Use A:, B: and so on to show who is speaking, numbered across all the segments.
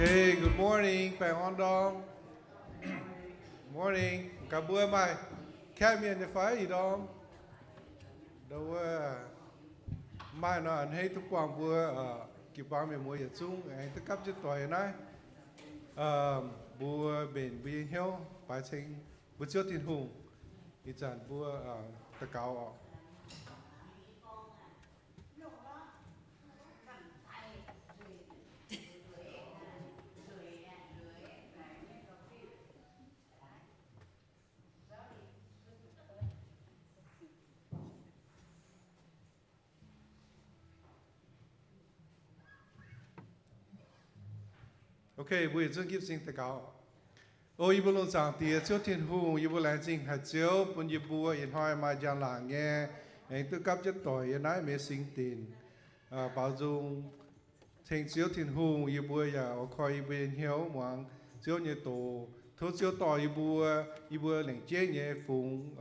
A: Okay, good morning, Pang On Dong. Morning. Cả bữa mai, khai miền để phải gì đó. Đâu mai nó anh hay thức quang bữa kịp bao miền mùa dịch xuống, anh thức cấp cho tuổi này. Bữa bên bên hiếu, bài sinh bữa trước thiên hùng, ít dần bữa tất cao. Okay, buổi trước kiếp sinh tất cao. Ôi bữa luôn sáng tiệt trước thiên hùng, bữa lại sinh hạt chiếu, bữa bữa yên hỏi mà giang làng nghe, anh thức cấp cho tuổi này mới sinh tiền, bảo dung thành chiếu thiên hùng, bữa giờ coi bên hiếu mong chiếu như tổ, thôi chiếu tỏi bữa lệnh chế nhẹ phùng,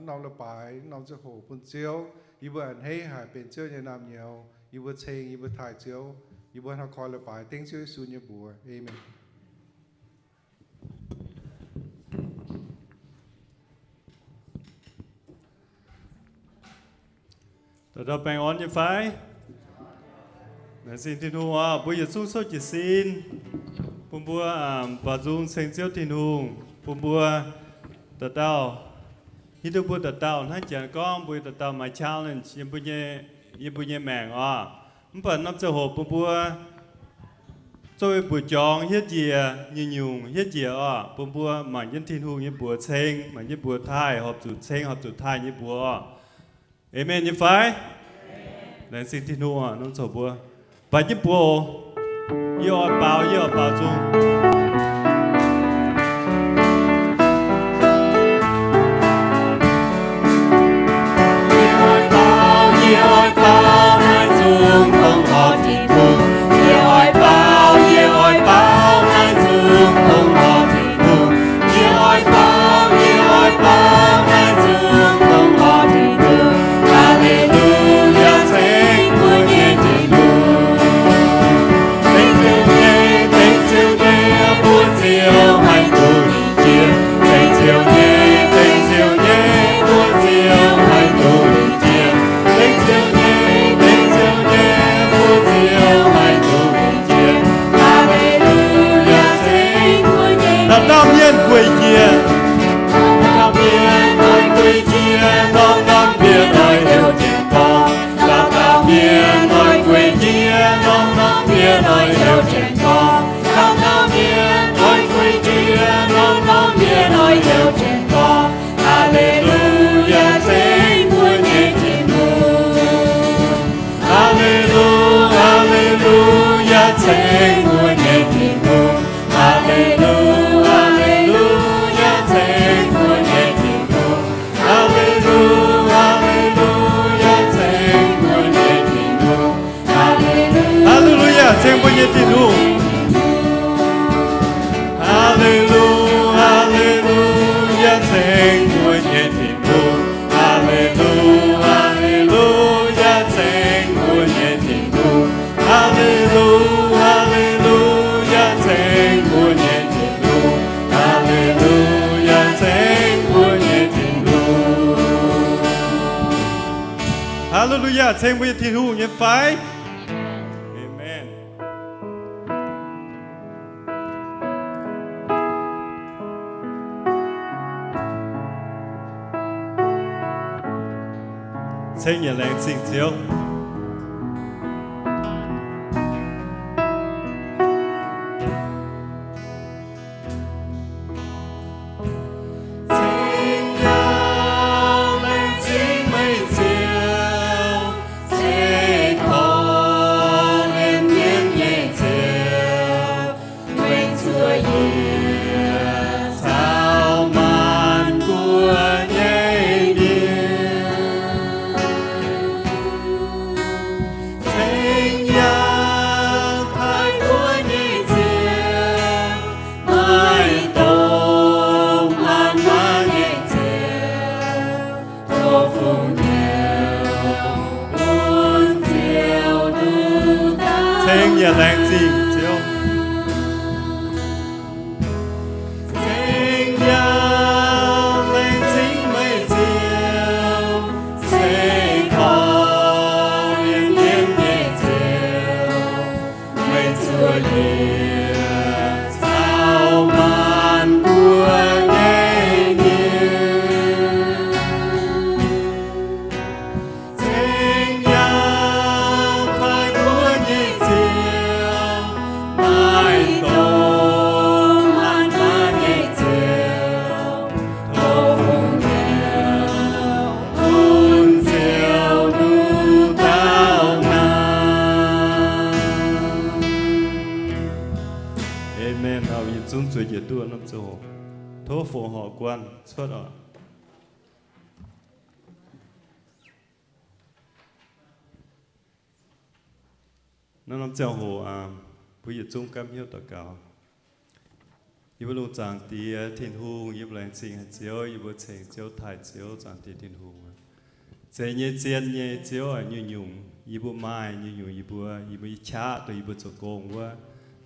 A: nòng là bài, nòng cho hồ bún chiếu, bữa anh hay hải bên chiếu như nam nhiều, bữa chênh, bữa thái chiếu, bữa họ coi là bài, tiếng chiếu su như bữa, amen.
B: Đó bạn ổn như phải. Để xin thiên hùng bây giờ xuống số chỉ xin. Bùm bùa bà dung sinh chiếu thiên hùng. Bùm bùa tờ tàu. Hít được bùa tờ tàu hai chàng con bùi tờ tàu my challenge yên bùi nhẹ màng Mình nắp cho hộp bùm bùa rồi bùi chọn hiết gì như nhung hiết gì bùm bùa mà nhân thiên hùng như bùa chênh mà như bùa thai hộp chủ chênh hộp chủ thai như bùa. Amen như phải. Để xin thiên hùng nó sổ bùa. Và như bùa yêu bảo chung. Yêu bao hai chung không họ thiên hùng. Yêu bao hai chung không họ thiên hùng. Yêu bao hai chung không họ thiên hùng. Hallelujah, sing của nhiên thiên hùng. Tên chiều nhé, buồn chiều hay tù đi chiều. Tên chiều nhé, buồn chiều hay tù đi chiều. Tên chiều nhé, buồn chiều hay tù đi chiều. Hallelujah, sing của nhiên. Là nam nhiên quỳ chia. Nam nhiên ơi quỳ chia, non nam nhiên ơi yêu thiên con. Là nam nhiên ơi quỳ chia, non nam nhiên ơi yêu thiên con. Là nam nhiên ơi quỳ chia, non nam nhiên ơi yêu thiên con. Hallelujah, sing của nhiên thiên hùng. Hallelujah, sing của nhiên thiên hùng. Hallelujah, sing của nhiên thiên hùng. Hallelujah, sing của nhiên thiên hùng. Hallelujah, sing của nhiên thiên hùng. Hallelujah, sing của nhiên thiên hùng. Hallelujah, sing của nhiên thiên hùng. Hallelujah, sing của nhiên thiên hùng. Hallelujah, sing của nhiên thiên hùng. Hallelujah, sing của nhiên thiên hùng nhé phải. Amen. Sing nhà làng xin chiếu. Amen. Hào Yên Dung Chúa Giê Đua năm châu hồ. Thố phổ họ quan xuất ở. Năm châu hồ bây giờ Dung cam hiếu tất cả. Yêu lung giang tì thiên hùng, yêu lành sinh hạt chiếu, yêu chèn chiếu thái chiếu giang tì thiên hùng. Chế nhé chiên nhé chiếu ở như nhung, yêu mai như nhung, yêu chá tôi yêu cho công quá.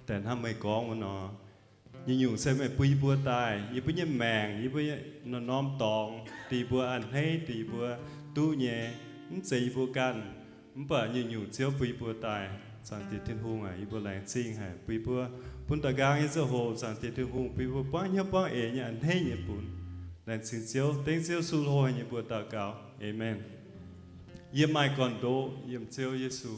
B: แต่ถ้าไม่ก้องมันเนาะอยู่ๆใส่ไม่ปุยบัวตายยี่ปุยแมงยี่ปุยน้อมตองตีบัวอันให้ตีบัวตู้แย่มันใส่บัวกันมันเปิดอยู่ๆเจ้าปุยบัวตายสังติเทียนหงอ่ะยี่บัวแรงจริงฮะปุยบัวปุ่นตะกางยี่เจ้าโหสังติเทียนหงปุยบัวป้อนยี่ป้อนเอ๋เนี่ยอันให้ยี่ปุ่นแรงจริงเจ้าเต็งเจ้าสู้โหยี่บัวตะกาวเอเมนเยี่ยมไม่ก่อนโตเยี่ยมเจ้าเยซู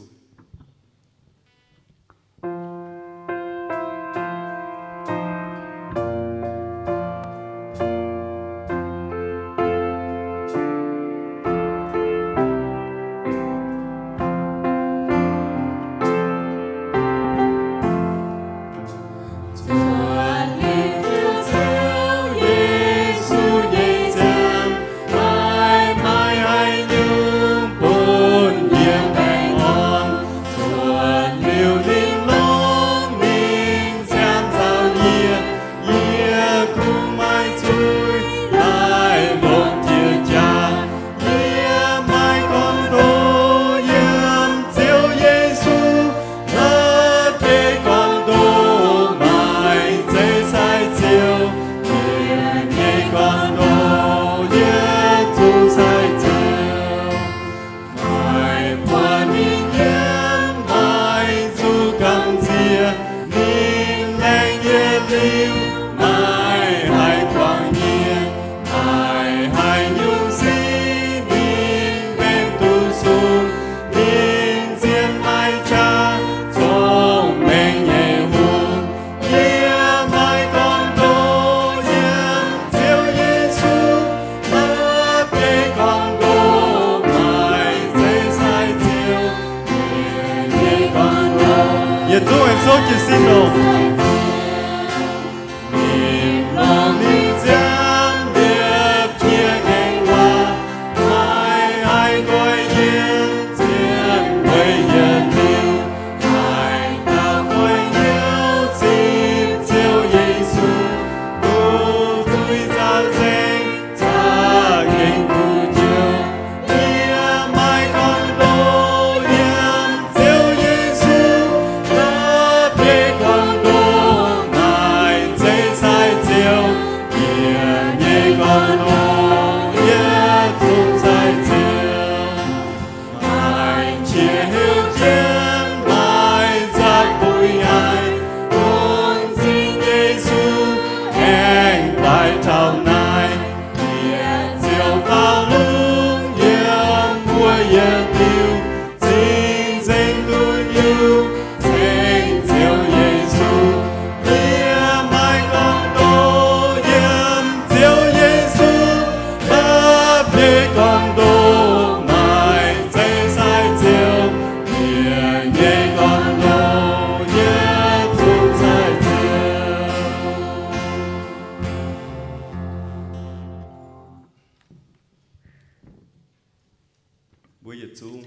B: bây giờ chúng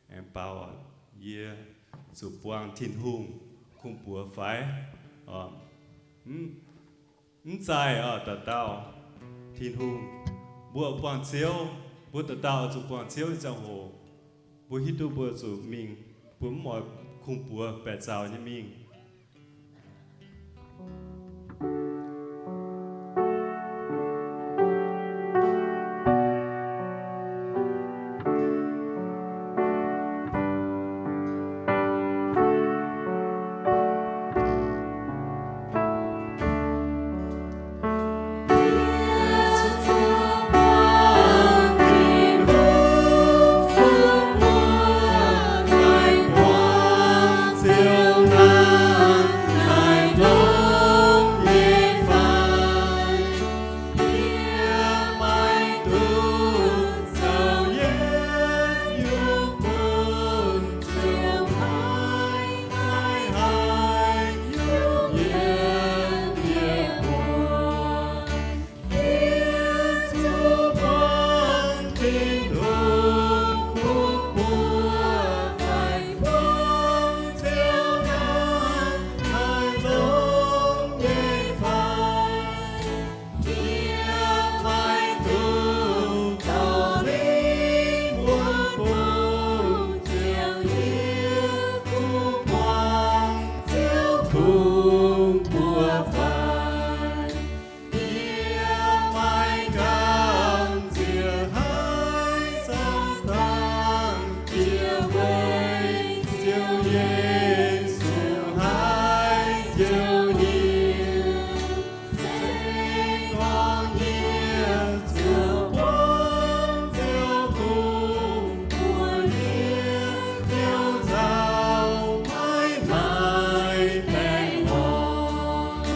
B: em bảo ye chụp quang thiên hùng cùng bùa phái dài ở tờ tàu thiên hùng bùa quang chiếu bùa tờ tàu chụp quang chiếu trong hồ bùa hít tu bùa chụp mình bùa mọi cùng bùa bẻ chào như mình Till now phải nghĩa mai cảm chia hai sông tăng chia với chiều Giêsu hai chiều nhiều sẽ có nghĩa chiều quang chiều cùng của nghĩa theo giao mãi mãi bền hồn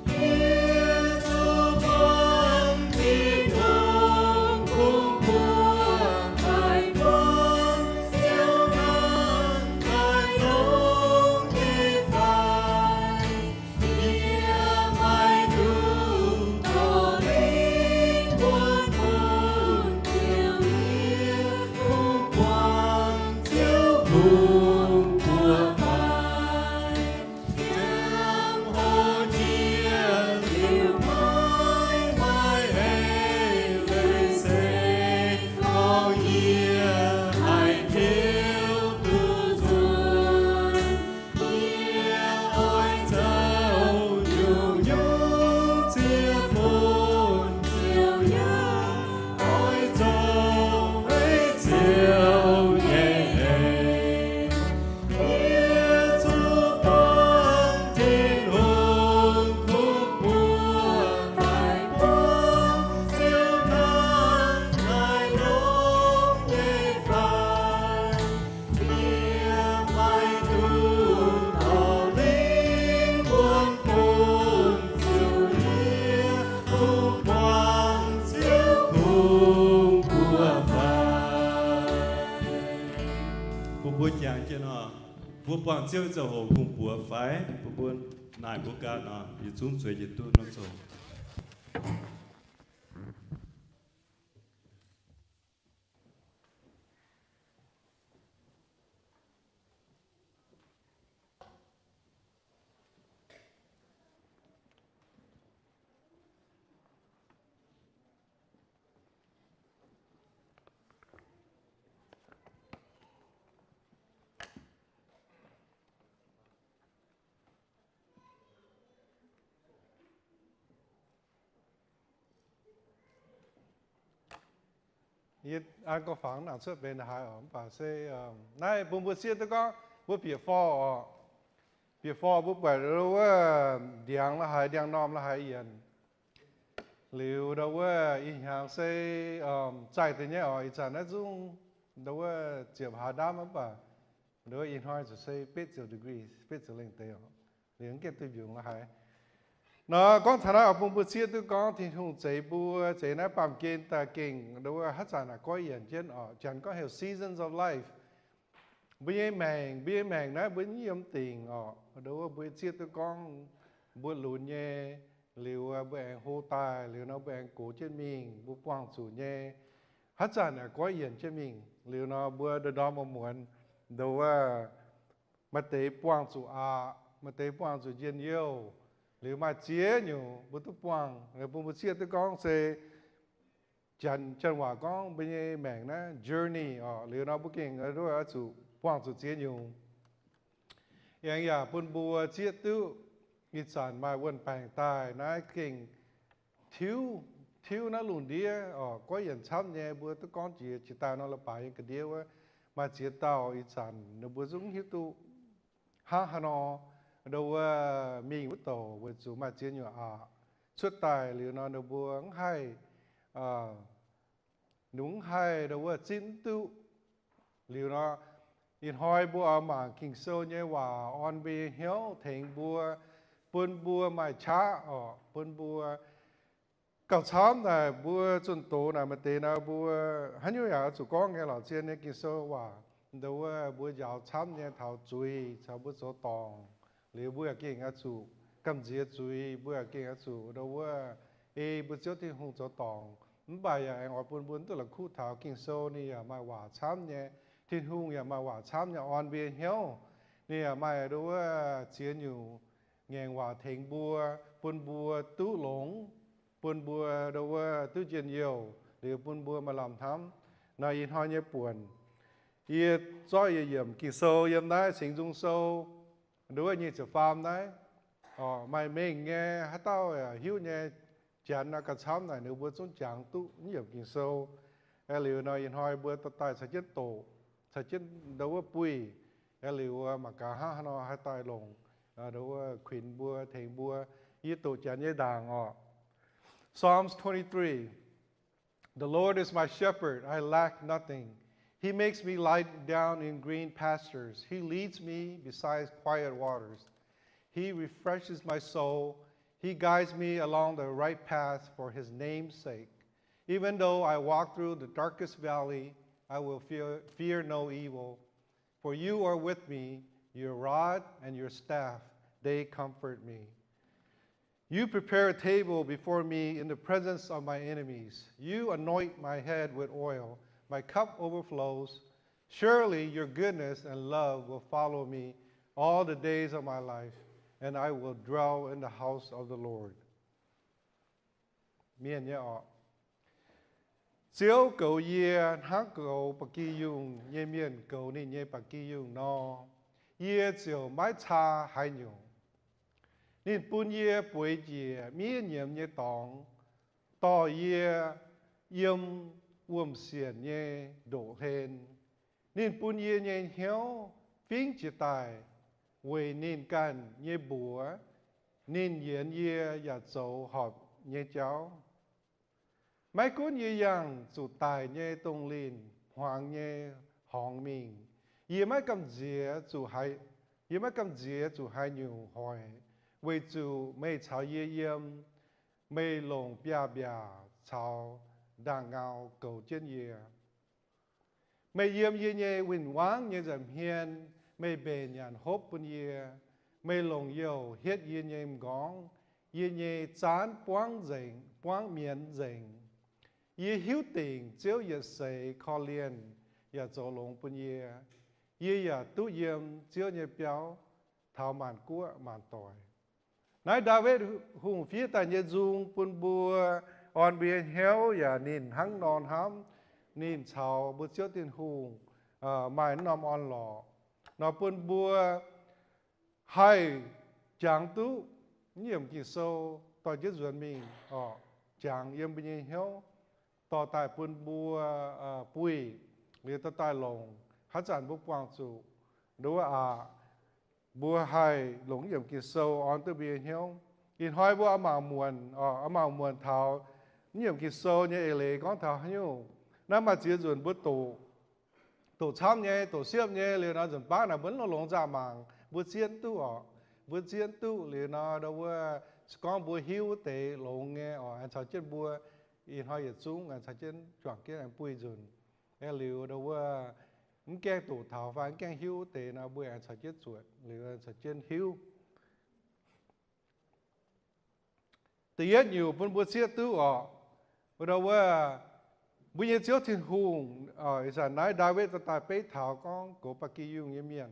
B: nghĩa giúp con tin hồn cùng của phải quang siêu năng đại đông đi phải nghĩa mai đủ có linh quân hồn chiều nghĩa cùng quang chiếu cùng của phải Trăm hồ chia liều mãi mãi ấy lời sẽ có nghĩa ai thiếu tu dùn nghĩa ôi dấu nhiều nhung chia buồn chiều nhớ ôi dấu ấy chiều nhẹ nghĩa giúp con tin hồn khúc mùa phải quang siêu năng ngài đông nhẹ phải nghĩa mai tuôn tỏ linh quân cùng siêu nghĩa khúc quang siêu cùng của phải bố chàng cho nó bố quang siêu cho hồ cùng của phải bố nài bố ca nó như chúng suy như tu nó rồi
A: Yết anh có phẳng nào xuất bên hai ở bà sẽ này bùn bùn xia tôi có bùn bìa phò bùn bởi đâu điang là hai điang nom là hai yên liệu đâu in hàng sẽ chạy từ nhé ở ít nó dung đâu chiếm hà đam mà bà đâu in hai sẽ say biết giờ degree biết giờ lên tới liền cái tôi dùng là hai nó con thằng nào bùn bùn xia tôi có thì hùng chạy bùa chạy nó bám kiên ta kinh đâu hát sản là có yên trên ở chẳng có hiểu seasons of life bia mèn nó bữa nhiêu tiền ở đâu bữa xia tôi con bữa lùn nhẹ liều bữa hô tài liều nó bữa cổ trên mình bữa quang chủ nhẹ hát sản là có yên trên mình liều nó bữa đồ đó mà muốn đâu mà tế quang chủ mà tế quang chủ yên yêu liều mà chia nhiều bữa tôi quang rồi bữa xia tôi con sẽ chân hòa con bên như mèn nó journey liều nó bữa kinh ở đó chủ quang chủ chia nhiềuอย่างอย่าปุ่นบัวเชียตู้อีสานมาวันแปลงตายนะเก่งทิวนะหลุนเดียก็อย่างช้ำเนี่ยบัวตะก้อนจีจิตาเนาะละไปอย่างกระเดียวว่ามาเชียเต้าอีสานเนบัวซุ้งหิวตู้ฮานอดูว่ามีวุตโตบัวจูมาเชียอยู่ชุดตายหรือเนาะเนบัวให้หนุ่งให้ดูว่าจิ้นตู้หรือเนาะin hoi bùa mà kinh sâu nhưว่าon về hiếu thành bùa bún bùa mà cha bún bùa cầu chám này bùa chuẩn tổ này mà tên là bùa hắn như là chủ con nghe lão trên này kinh sâuว่าđâu bùa giáo chám như thảo chui chào bùa số tòng liệu bùa kinh á chủ cầm dĩa chui bùa kinh á chủ đâu bùa chiếu thì hùng số tòng bài anh ở bún tức là khu thảo kinh sâu này màว่าchám như thiên hùng nhà mà hòa chám nhà on về hiếu nè mà đâu chiến nhiều ngàn hòa thành bùa bún bùa tú lũng bún bùa đâu tú chiến nhiều để bún bùa mà làm thắm này in hoa nhé buồn yết cho yểm kỳ sâu yểm đấy sinh dung sâu đâu như chợ farm đấy mày mình nghe hát tao hiếu nghe chán nó cả sám này nếu bữa xuống chẳng tu nhiều kinh sâu liu nói yên hỏi bữa tao tài sẽ chết tổ sẽ chết đâu có bùi liu mà cả ha nó hai tay lồng đâu có khuyên bữa thèn bữa ý tổ chán như đàng Psalms 23. The Lord is my shepherd, I lack nothing. He makes me lie down in green pastures. He leads me beside quiet waters. He refreshes my soul. He guides me along the right path for his name's sake. Even though I walk through the darkest valley, I will fear no evil. For you are with me, your rod and your staff, they comfort me. You prepare a table before me in the presence of my enemies. You anoint my head with oil. My cup overflows. Surely your goodness and love will follow me all the days of my life, and I will dwell in the house of the Lord. Miền nhé ọ. Chiếu cầu yê hát cầu bạc kỳ dùng nhé miền cầu ni nhé bạc kỳ dùng no. Yê chiều mái cha hai nhung. Nên bún yê bùi yê miền nhiễm nhé tòng. Tò yê yếm uổng xiên nhé đổ hên. Nên bún yê nhé hiếu phính chế tài. Vì nên can nhé bùa. Nên yến yê yà dấu họp nhé cháu. Mấy cuốn yê yang chủ tài nhé tông linh. Hoàng nhé hong mình. Yê mấy cầm dìa chủ hai nhiều hỏi. Vì chủ mê cháu yê yếm. Mê lồng bia bia cháu đàng ngào cầu trên yê. Mê yếm yê nhé vinh vang nhé dầm hiên. Mê bề nhàn hốp bún yê. Mê lồng yêu hiết yê nhé ngóng. Yê nhé chán quang miền dành. Yê hiếu tình chiếu yê xây khó liên. Yê dỗ lồng bún yê. Yê yê tu yếm chiếu nhé béo. Thảo màn cua màn tỏi. Nói David hùng phía tại nhé dung bún bùa. On bia héo yà nín hăng non hám. Nín chào bút chiếu tiền hùng. Mai nòm on lọ. Nó bún bùa hay chẳng tú nhiệm kỳ sâu tòa chết duyên mình chẳng yếm bình nhiên hiếu tòa tài bún bùa bùi lý tòa tài lồng hát chẳng bút quang chủ đúng bùa hay lồng nhiệm kỳ sâu on tư bình hiếu in hỏi bùa âm muôn thảo nhiệm kỳ sâu như ế lệ con thảo hiếu nằm mà chết duyên bút tổ chăm nhé tổ xiêm nhé lý nó dần bác là vẫn nó lồng ra mạng bữa chiến tu lì nó đâu con bữa hiu tế lồng nghe anh sao chết bữa in hỏi yết xuống anh sao chết chọn cái anh bùi dùn cái liu đâu những cái tổ thảo và những cái hiu tế nó bữa anh sao chết chuột liu anh sao chết hiu tự nhiên nhiều bữa chiến tu đâu bây giờ chiếu thiên hùng giờ nói David ta bế thảo con của bạc kỳ dùng như miền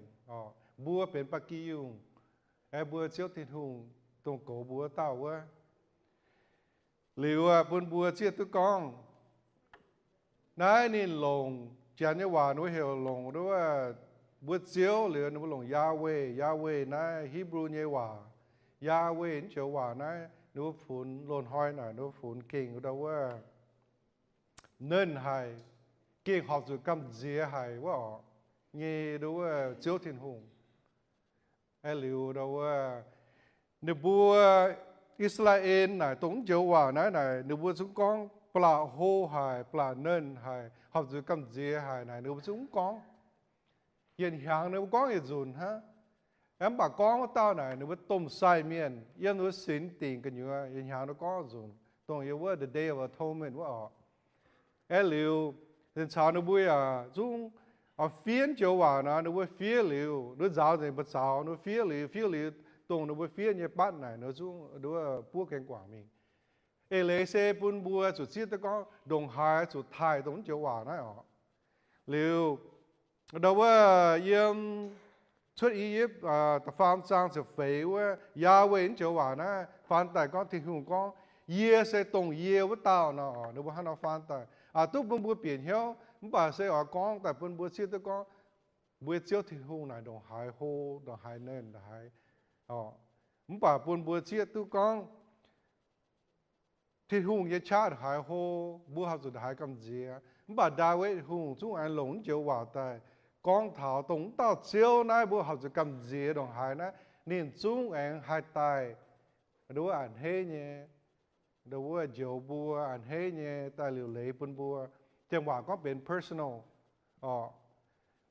A: bùaเป็นbạc kỳ dùng bùa chiếu thiên hùng tông cổ bùa tao liệu bùn bùa chiếu tu con nói nên lồng chán như hòa nói hiểu lồng đó bùa chiếu liệu nó lồng Yahweh nói Hebrew như hòa Yahweh chiếu hòa nói nó phun lồn hoi này nó phun kinh đâu nên hay kinh học rồi cầm dĩa hay quá nghe đâu chiếu thiên hùng liu đâu nếu bùa Israel này tổng chiếu hòa này nếu bùa chúng con pla hô hay pla nên hay học rồi cầm dĩa hay này nếu chúng con hiện hàng nếu có hiện dùn ha em bà con tao này nếu tôm sai miên yên nó xin tiền cái như hiện hàng nó có dùn tổng yêu the day of atonement quá liu nên sao nó bùi chúng phiến chiếu hòa nó bùi phía liu nó giáo gì bất giáo nó phía liu tông nó bùi phía như bắt này nó chúng nó buộc cái quả mình lệ xe bún bùa chủ chiết nó có đồng hai chủ thái tổng chiếu hòa nó liu đâu yếm xuất Egypt ta phàm sang sự phế Yahweh chiếu hòa nó phàm tại con thiên hùng con yê sẽ tông yê với tao nó bùi hắn nó phàm tại tu bún bùa biển hiếu bà sẽ con tại bún bùa chiết nó bùa chiếu thiên hùng này đồng hai hô đồng hai nên đồng hai bà buồn bùa chia tu con thì hùng ye cha hai hồ bùa học rồi hai cầm gì bà David hùng chúng anh lồng chiếu vào tay con thảo tổng tao chiếu này bùa học rồi cầm gì đồng hai này nên chúng anh hai tay đối anh hết nhé đối chiếu bùa anh hết nhé tài liệu lấy buồn bùa chẳng qua cóเป็น personal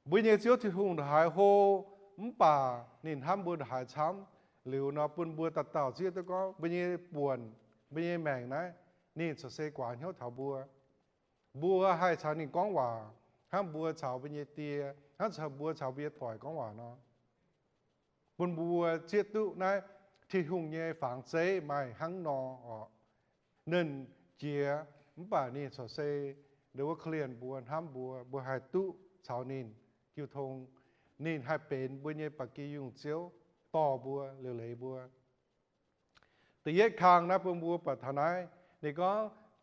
A: bây giờ chiếu thì hùng hai hồ bà nên ham bùa hai chấm liệu nó buồn bùa tạt tao chia tôi có bây giờ buồn bây giờ mèn này nên sẽ xây quán hiếu thảo bùa hai chào nên con hòa ham bùa chào bây giờ tia ham chào bùa chào bây giờ tỏi con hòa nó buồn bùa chia tu này thì hùng nhẹ phẳng chế mày hăng nó nên chia bà nên sẽ xây nếu có client buồn ham bùa hai tu chào nên kiêu thông nên hai bên bây giờ bạc kỳ dùng chiếuต่อบัวเหลวๆบัวแต่แยกทางนะเป็นบัวปัตตานายนี่ก็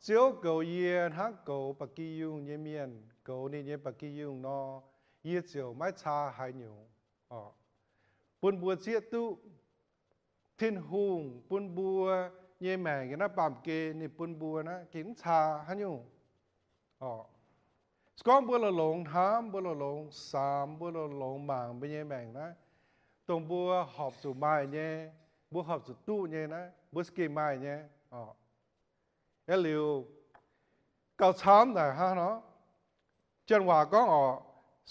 A: เจ้าเกาเยียนฮักเกาปักกียุงเยี่ยมเมียนเกานี่เยี่ยปักกียุงนอเยี่ยเจียวไม่ชาหายหนูเป็นบัวเจียตุทิ้นหุงเป็นบัวเยี่ยแมงกันนะปามเกนี่เป็นบัวนะกินชาหายหนูสกอมบัวละหลงห้ามบัวละหลงสามบัวละหลงหมางเป็นเยี่ยแมงนะตรงบัวหอบสู่ไม้เนี่ยบัวหอบสู่ตู้เนี่ยนะบัวสกีไม้เนี่ยแล้วเร็วเก่าช้ำแต่ฮะเนาะจันว่าก็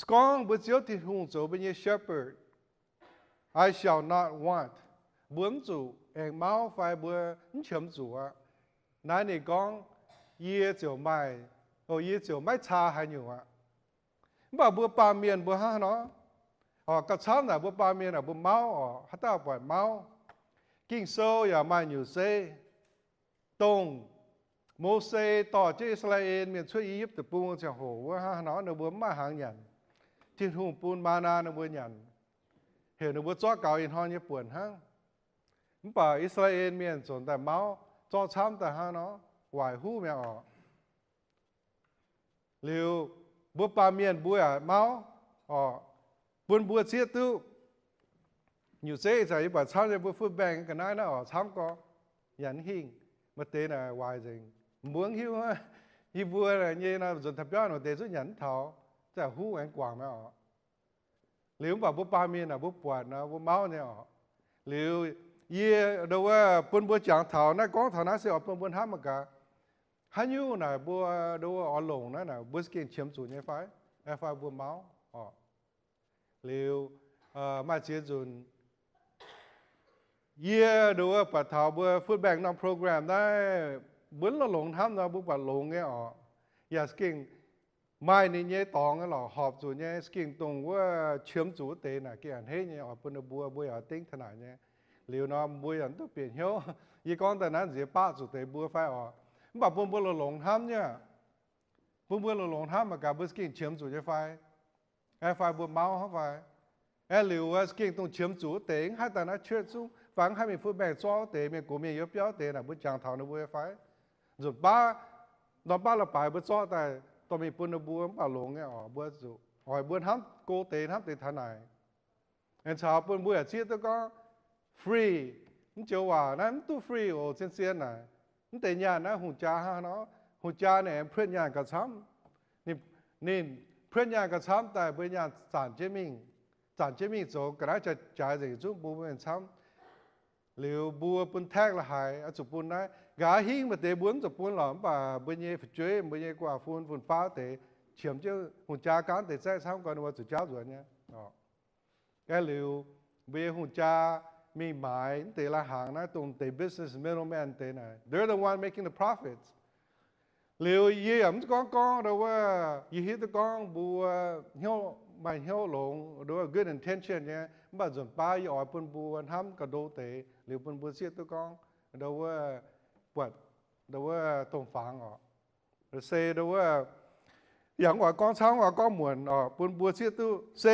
A: สกองบัวเจียวที่หุ่งโจเป็นยี่ shepherd I shall not want บัวจู่เองเมาไฟบัวเฉิมจู่นั่นนี่กองเยี่ยเจียวไม้เยี่ยเจียวไม้ชาให้อยู่บ่บัวปลาเมียนบัวฮะเนาะกับช้ำน่ะบัวปลาเมียนน่ะบัวเมาฮัตตาปล่อยเมากิ่งโซอย่ามาอยู่เซตรงโมเสต่อเจ้าอิสราเอลเมียนช่วยอียิปต์แต่ปูนจะโหว่าฮะเนาะในบัวมาหางยันที่ทุ่งปูนมานาในบัวยันเห็นในบัวจ้อเก่าอินฮอนญี่ปุ่นฮะมันป่าอิสราเอลเมียนส่วนแต่เมาจ้อช้ำแต่ฮะเนาะไหวหู้เมียเร็วบัวปลาเมียนบัวเมาบุญบัวเสียตู้อยู่เซ่ใจบ่ช้ำในบัวฟุตแบงกันได้นะช้ำก็ยันหิ่งมาเตะน่ะวายจริงม้วนหิ้วฮะยี่บัวน่ะยี่น่ะจนทับย้อนเตะสุดยันเท้าจะหู้แหงกว่างไหมหรือว่าบัวปลาเมียนน่ะบัวปวดนะบัวเมาเนี่ยหรือยี่ดูว่าปุ่นบัวจางเท้านะก้องเท้านะเสียปุ่นบัวห้ามกะฮันยูน่ะบัวดูว่าอ่อนลงนั่นน่ะบัวสกินเชื่อมสูญไฟไฟบัวเมาหรือมาเชื่อจุนเยี่ยดูว่าปัดเท้าบัวฟุตแบงนำโปรแกรมได้บุญเราหลงทำนะบุญปัดหลงเงี้ยอย่าสกินไม่นี่เนี่ยตองก็หล่อหอบจุนเนี่ยสกินตรงว่าเชื่อมจูเตน่ะเกี่ยนให้เนี่ยปุ่นบัวอย่าติ้งขนาดเนี่ยหรือน้ำบัวอย่างต้องเปลี่ยนเหี้ยวยี่ก้อนแต่นั้นเสียป้าจุเตบัวไฟแบบปุ่นบัวเราหลงทำเนี่ยปุ่นบัวเราหลงทำมากับบุญสกินเชื่อมจูไฟไฟบัวเมาเข้าไปหรือว่าสกินตรงเชื่อมจูเตงให้แต่นั้นเชื่อจุฟังให้มีฟุตแบงจ้อเตะมีกูมีเยอะเปี้ยวเตะน่ะบุญจางเท่าในบัวไฟจุดบ้าตอนบ้าเราไปบุญจ้อแต่ตอนมีปุ่นบัวป่าหลงเนี่ยบัวจุบัวทำโกเตะทำเตะท่าไหนชาวปุ่นบัวเชื่อตัวก็ฟรีมันเจ้าว่านั่นตู้ฟรีโอ้เสียนน่ะมันแต่ยานะหุ่นจ้าฮะเนาะหุ่นจ้าเนี่ยเพื่อนยานกระช้ำนี่เพื่อนยานกระช้ำแต่เพื่อนยานสารเจมิงโจกระจะจ่ายสิ่งจุ่มบัวเป็นช้ำหรือบัวปุ่นแทกละหายจุปุ่นนะกาหิ้งมาเตะบุญจุปุ่นหล่อมป่าบุญเย่ช่วยบุญเย่กว่าฝุ่นฟ้าเตะเฉียมเจ้าหุ่นจ้าการเตะแท้ช้ำกันว่าจุดเจ้าส่วนเนี้ยแกหรือบุญเย่หุ่นจ้ามีหมายเตะละหางนะตรงเตะ business middleman เตะไหน they're the one making the profits หรือเยี่ยมก้องเราว่ายี่หิตก้องบัวเหี้ยวไม่เหี้ยวหลงหรือว่า good intention เนี่ยบ้านส่วนป้ายอ่อยปุ่นบัวทำกระโดดเตะหรือปุ่นบัวเสียตัวก้องเราว่าปวดเราว่าตรงฝังหรือเซเราว่าอย่างว่าก้องช้างว่าก้องหมวนปุ่นบัวเสียตัวเซ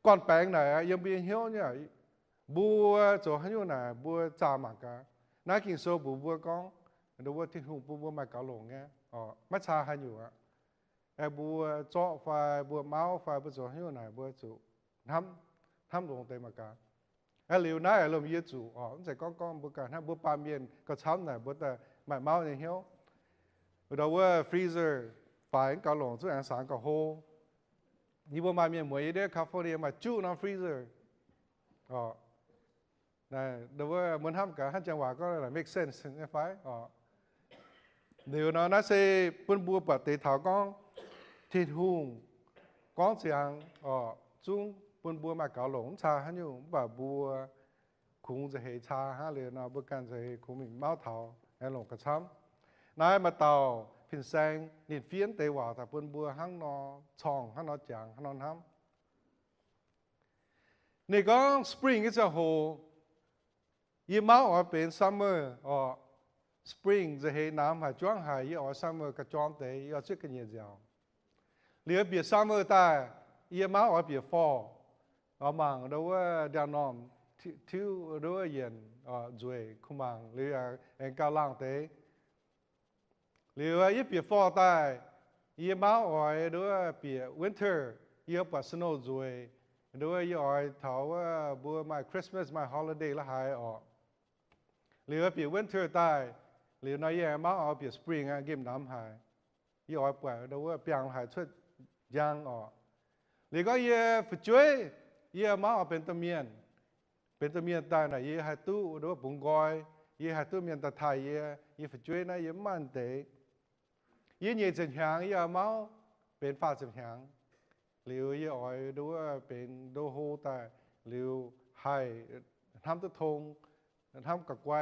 A: ก้อนแปลงไหนยังมีเหี้ยวเนี่ยบัวโจให้อยู่ไหนบัวจ่ามากะน่ากินโซบัวก้องเราว่าที่หุ่นบัวมาเกาหลงเนี่ยมัชชาให้อยู่บัวเจาะไฟบัวเมาไฟบัวโจให้อยู่ไหนบัวจุทำลงเต็มกา liu nãy là mình chủ sẽ có bữa cả ha bữa ba miền có chấm này bữa ta mày máu này hiếu rồiว่า freezer phải cả lồng chút ăn sáng cả hồ như bữa ba miền mới đấy California mà chú nó freezer này đối với muốn ham cả hắn chẳng hòa có là make sense nghe phải điều nó sẽ bún bùa bát tế thảo con thịt hùng con chẳng chúng bún bùa mà cả lồng cha hắn nhiều bà bùa cũngจะให้ชาฮะเลยนะบุกันจะให้คุมิงเมาเถาไอ้หลงกระช้ำนายมาเต่าพินแซงนิดเฟียนเตว่าแต่ปนบัวหั่งนอช่องหั่งนอจางหั่งนอนทำนี่ก็สปริงก็จะโหยี่เมาออกเป็นซัมเมอร์สปริงจะให้น้ำหายจ้วงหายยี่ออกซัมเมอร์กระจอมเตยี่ออกชื่อกันเยี่ยาวเหลือเบียซัมเมอร์ตายยี่เมาออกเบียฟอร์มังดูว่าดานอมthiếu đứa yên rồi không bằng liệu anh cao lang thế liệu ít bị fall tai ít máu rồi đứa bị winter ít bị snow rồi đứa rồi thảo bữa my Christmas my holiday là hai liệu bị winter tai liệu nói ít máu ở bị spring à game năm hai ít rồi bị đứa biến hai xuất giang liệu có ít phải chơi ít máu ở bên tâm miềnเป็นตัวเมียตายนะยี่หัดตู้หรือว่าปุ่งกอยยี่หัดตู้เมียนตาไทยยี่ฝัดช่วยนะยี่มันเตะยี่เหยียดเสียงหางยี่เมาเป็นฟ้าเสียงหางหรือยี่อ้อยหรือว่าเป็นโดโฮตายหรือไฮทำตัวทงทำกับไว้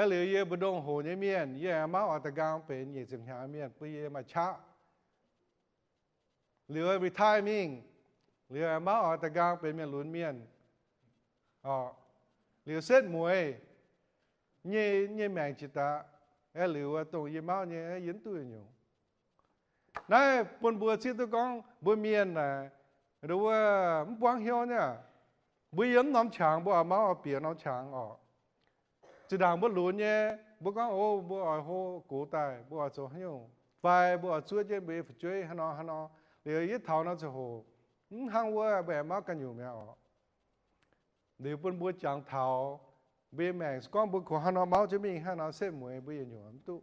A: หรือยี่บดงโหยี่เมียนยี่เมาอัตกางเป็นเหยียดเสียงหางเมียนไปยี่มาชะหรือว่า retiming หรือเมาอัตกางเป็นเมียนหลุนเมียนหรือเส้นมวยเนี่ยแมงจิตาหรือว่าตรงยี่เมาเนี่ยยืนตัวอยู่นั่นปนบัวชีตัวกองบัวเมียนนะหรือว่ามันวางเหี่ยวเนี่ยบัวยืนน้ำฉางบัวเมาเปียน้ำฉางจะด่างบัวหลุนเนี่ยบัวกองโอ้บัวโหกูตายบัวโจเหี่ยวไฟบัวช่วยเจ็บไปช่วยฮันนอหรือยึดเท้านั่นจะโหห้างว่าแบบมากันอยู่ไหมเดี๋ยวเป็นบัวจางเทาเบี้ยแมงก้อนบัวของฮันนอเมาจะมีฮันนอเส้นมวยบัวอยู่อันตู้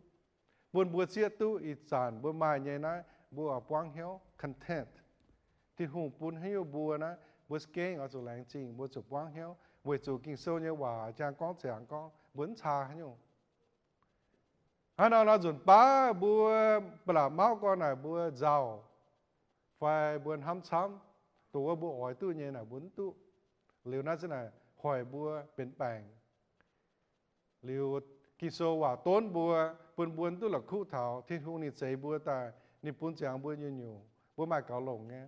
A: บนบัวเสียตู้อีสานบัวไม้ใหญ่นะบัวปวางเหี่ยว content ที่หูปุ่นให้อยู่บัวนะบัวสเก่งเอาจุแรงจริงบัวจุปวางเหี่ยวบัวจุกินโซ่เนี่ยว่าจางก้อนเสียงก้อนบนชาให้อยู่ฮันนอเราจุนป้าบัวปลาเมาก้อนไหนบัวเจ้าไฟบัวห้ำช้ำตัวบัวอ่อยตู้เนี่ยนะบนตู้หรือนั่นสินะหอยบัวเป็นแปลงหรือกิโซว่าต้นบัวปนบัวตัวหลักคู่เถาที่ทุ่งนี่ใจบัวตายนี่ปุ่นจางบัวยืนอยู่บัวมาเกาหลงเงี้ย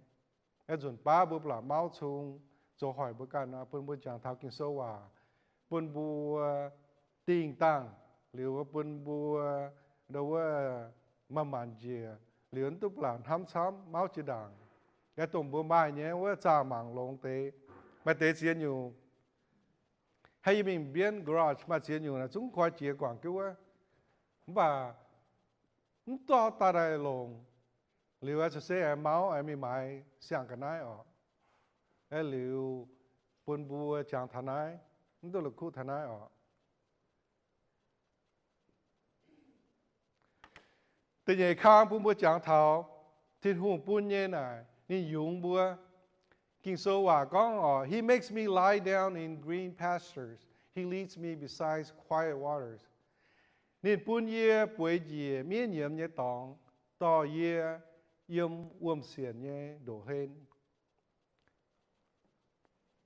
A: ไอ้ส่วนป้าบัวปลาเมาชุงโจหอยบัวกันนะปนบัวจางเถากิโซว่าปนบัวติงตั้งหรือว่าปนบัวเดว่ามามันเจียหรือตัวปลาทำซ้ำเมาจีด่างไอ้ตุ่มบัวไม้เนี้ยว่าจ่าหมังลงเตะมาเตะเสียนอยู่ให้มีเบียนกราชมาเสียนอยู่นะจุ้งคอยเจียกว่างคือว่าบ่าต่อตาได้ลงหรือว่าจะเสียเมาไอ้มีไม้เสียงกันได้หรือปนบัวจางทนายมันตัวหลักคู่ทนายแต่ใหญ่ข้างปุ่นบัวจางเท้าที่หูปุ่นเย่น่ะนี่ยุงบัวKing Sowa gong he makes me lie down in green pastures. He leads me beside quiet waters. Nên pun ye bui ye miên yếm ye tong, to ye yếm xiên ye đổ hên.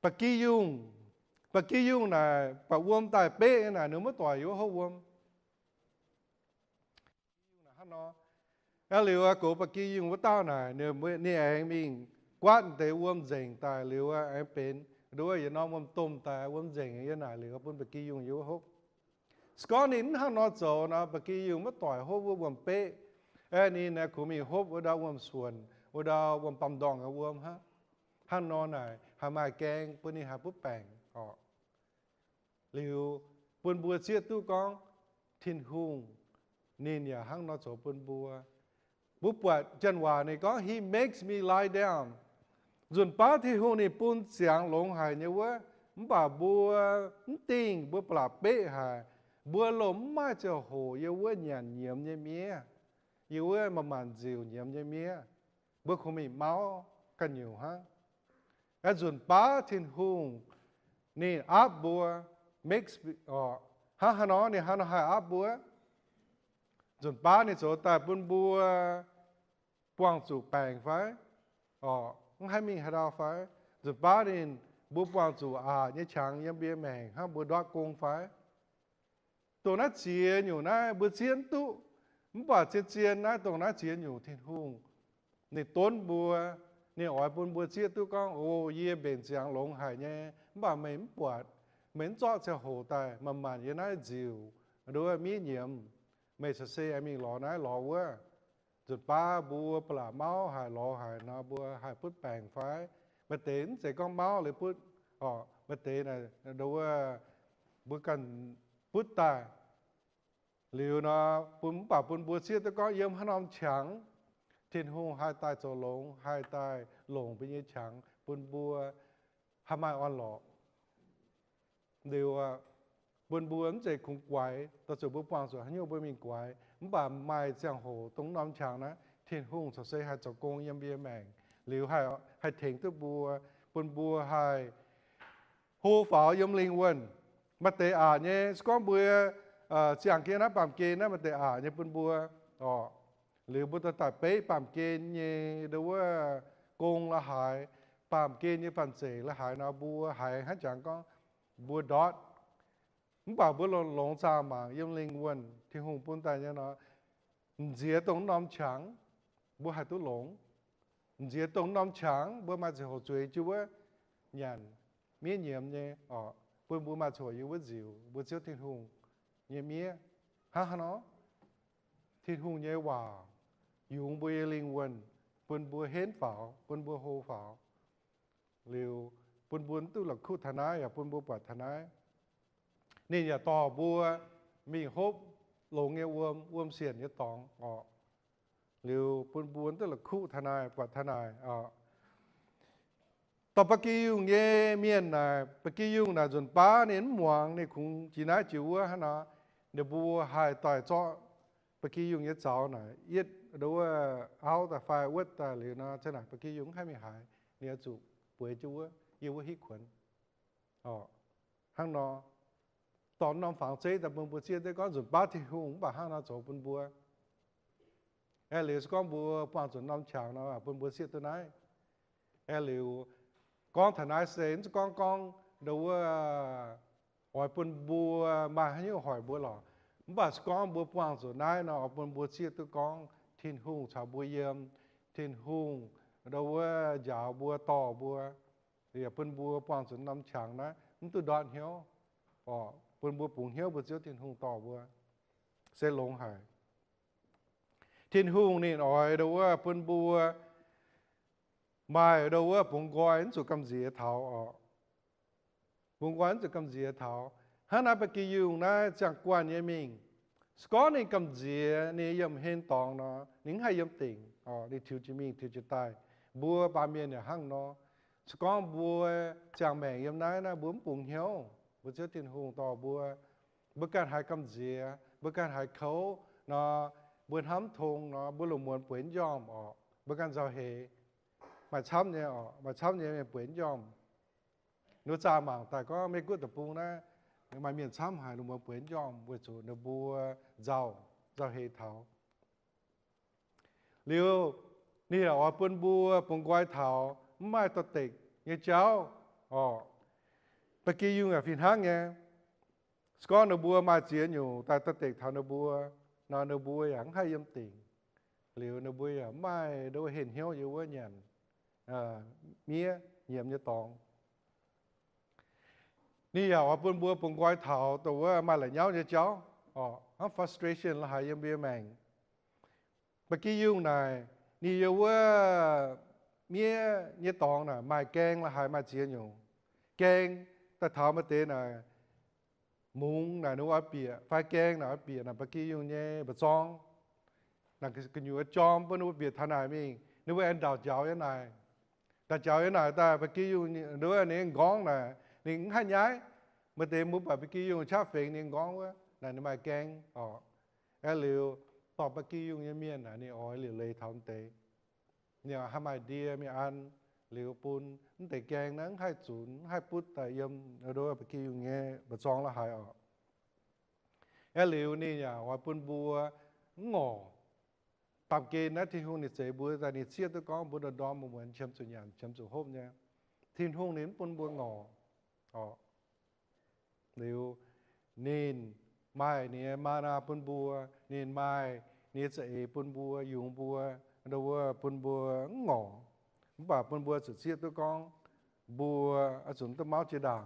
A: Bà kỳ dung là bà tai bế là nếu mất tòa yếu hô hắn nó. Liệu cổ bà kỳ dung với tao này nếu mới nè anh mình quát để dành tài liệu anh bên đối với nó tôm tài dành như này liệu bên bậc dùng yếu hút Scott nín hắn nó cho nó bậc dùng mất tỏi hút bê nên là của mình hút ở đâu xuân ở đâu bầm đòn ở ha hắn nó này hà mai keng bên này hà bút bèn liệu bên bùa chia tu con thiên hùng nên nhà hắn nó cho bên bùa bút bọt chân hòa này có he makes me lie down dùnป้าที่หูนี่ปุ่นเสียงหลงหายเนี่ยว่า bà bùa tình bùa bả bể hà bùa lốm mai cho hồ yêu vợ nhàn nhiễm như mía yêu vợ mà màn dịu nhiễm như mía bùa không bị máu cần nhiều ha cái dùn bá thiên hùng nè áp bùa mix ha nó nè ha nó hai áp bùa dùn bá nè chỗ tại bùn bùa quang chủ bèn phải hai mình hai đào phải dùn bá nè bùa quang chủ như chẳng như bia mèn ha bùa đóa công phảiตัวนั้นเจียนอยู่นะบเจียนตุมันป่าเจียนนะตรงนั้นเจียนอยู่ที่หุ่งในต้นบัวในอ้อยบนบัวเจียนตุก็โอ้เย่เป็นเจียงหลงหายเนี่ยมันป่าเหม็นปวดเหม็นจ่อจะโหตายมันยังน่าจิ๋วด้วยมีเหนียมไม่เสียมีหล่อนะหล่อว่าจุดป้าบัวปลาเมาหายหล่อหายนะบัวหายพุทธแปลงไฟมาเต้นใส่ก้องเมาเลยพุทธมาเต้นนะดูว่าบัวกันพุทธาหรือนะปุ่มป่าปุ่มบัวเสียตะก็เยี่ยมขนมฉังเทียนหงหายตายโจหลงหายตายหลงไปยี่ฉังปุ่มบัวทำไมอ่อนหล่อเดี๋ยวปุ่มบัวมันจะคงไกวต่อสู่บุปผาส่วนหันยบัวมีไกวมันป่าไม้เจียงโหตรงน้ำฉังนะเทียนหงสดใสหายจากกงยี่ยมเบี้ยแมงหรือหายเถงตัวบัวปุ่มบัวหายโหฝ่ายี่ยมลิงวันมาเตะเนี่ยสก้อบัวเสียงเกณฑ์นะปั๊มเกณฑ์นะมาเตะเนี่ยปุ่นบัวหรือบุตรตัดเป๊ะปั๊มเกณฑ์เนี่ยดูว่าโกงละหายปั๊มเกณฑ์เนี่ยปั่นเสกละหายนะบัวหายฮัจจังก็บัวดอทมันป่าบัวหลงซาหมายังลิงวันที่หงปุ่นตายเนี่ยเนาะเสียตรงน้ำฉังบัวหายตัวหลงเสียตรงน้ำฉังบัวมาจะหัวจุยจูว่าหยันมีเหนียมเนี่ยปุ่นบัวมาช่วยอยู่ว่าจิ๋วบัวเจ้าที่หงเนี่ยมีฮะเนาะที่หงเนี่ยว่าอยู่บัวลิงวันปุ่นบัวเห็นฝ่าปุ่นบัวโหฝ่าเร็วปุ่นบัวตู้หลักคู่ทนายปุ่นบัวปัดทนายนี่อย่าต่อบัวมีฮบหลงเนี่ยวมเสียนเนี่ยตองเร็วปุ่นบัวตู้หลักคู่ทนายปัดทนายต่อปกี้ยุงเย่เมียนนะปกี้ยุงนะจนป้าเนี่ยหมวงเนี่ยคงจีน่าจิ๋วฮะนะเดี๋ยวบัวหายต่อยจ่อปกี้ยุงเย่เจ้าหน่อยเย็ดดูว่าเอาแต่ไฟวัดแต่หรือนะขนาดปกี้ยุงให้ไม่หายเนี่ยจุป่วยจิ๋วยิ่งว่าฮิขวัญห้างนอตอนน้องฝังเจ๊แต่บนบัวเชียได้ก็จนป้าที่หงป่าห้างนอโจบนบัวเหลือสก้อนบัวปานจนน้องฉางนะบนบัวเชียตัวไหนเหลือก้อนทนายเซนก้อนดูว่าหอยปุ่นบัวมาให้หอยบัวหล่อบ่าก้อนบัวปวางส่วนนายเนาะปุ่นบัวเชียตัวก้อนทิ้นหุ่งชาวบัวเยี่ยมทิ้นหุ่งดูว่ายาวบัวต่อบัวเดี๋ยวปุ่นบัวปวางส่วนน้ำฉางนะมันตัวดอนเหี้ยวปุ่นบัวปุ่งเหี้ยวบัวเชียทิ้นหุ่งต่อบัวเส้นลงหายทิ้นหุ่งนี่หน่อยดูว่าปุ่นบัวมาดูว่าปุ่งก้อยสุกำเสียเท้าปุ่งก้อยสุกำเสียเท้าฮันนับไปกี่ยุงนะจากกวนยังมิงสกอนี่กำเสียนี่ยำเห็นตองเนาะนิ่งให้ยำติ่งนี่ทิวจิมิงทิวจิตายบัวปาเมียนเนี่ยหั่งเนาะสกอบัวจากแม่ยำนั้นนะบัวปุ่งเหี้ยวบัวเจ้าตินหงต่อบัวการหายกำเสียบัวการหายเขาเนาะบัวทำทงเนาะบัวหลงมวนเปลี่ยนยอมบัวการเจ้าเฮมาช้ำเนี่ยมาช้ำเนี่ยเปลี่ยนยอมนู้จ่าหมางแต่ก็ไม่กู้แต่ปูนะมาเมียนช้ำหายลงมาเปลี่ยนยอมบัวจูนบัวเจ้าเฮเท้าเร็วนี่แหละปุ่นบัวปุ่งก้อยเท้าไม่ตัดติกเงี้ยเจ้าปกี้ยุงฟินห้างไงสกอนบัวมาเจียนอยู่แต่ตัดติกเท้านบัวนอนบัวอย่างให้ยำติ่งเร็วนบัวอย่างไม่ดูเห็นเหี้ยวอยู่ว่าหยันเมียเหยียมจะตองนี่อย่าว่าปุ่นบัวปุ่งก้อยเท้าแต่ว่ามาหลายเย้าจะเจ้าfrustration ละหายยังเบี้ยแมงปกี้ยุงนายนี่อย่าว่าเมียเนี่ยตองน่ะมาแกงละหายมาเจียนอยู่แกงแต่เท้ามาเตะน่ะมุงน่ะนึกว่าเปียไฟแกงน่ะเปียน่ะปกี้ยุงเนี่ยบะจองน่ะก็อยู่จอมปุ่นว่าเปียทนายมิ่งนึกว่าอันดาวเจ้ายังไงแต่เจ้าอย่างไรแต่ปกี้ยุงด้วยนี่ก้องน่ะ nên hai nhái mà tìm mua barbecue dùng chắp phèn nên ngon quá này nó mà keng liều tọt barbecue dùng như miên này ỏi liều lấy thòng tếเนี่ยทำไมดีมีอันเหลียวปุ่นแต่แกงนั้นให้จุนให้ปุ๊ดแต่ยมโดยไปกินอย่างเงี้ยบะจองละหายออกเหลียวนี่อย่างว่าปุ่นบัวงอปรับเกณฑ์นะที่ห้องนี่เสียบัวแต่นี่เสียตัวก้องบัวดอมเหมือนเชื่อมสุญญาเชื่อมสุโฮมเนี่ยที่ห้องนี้ปุ่นบัวงอเหลียวนินไม้เนี่ยมานาปุ่นบัวนินไม้เนี่ยเสียปุ่นบัวยุงบัวดูว่าปุ่นบัวงอบ่าปุ่นบัวสุดเสียตัวกองบัวอสุนตะเมาเจด่าง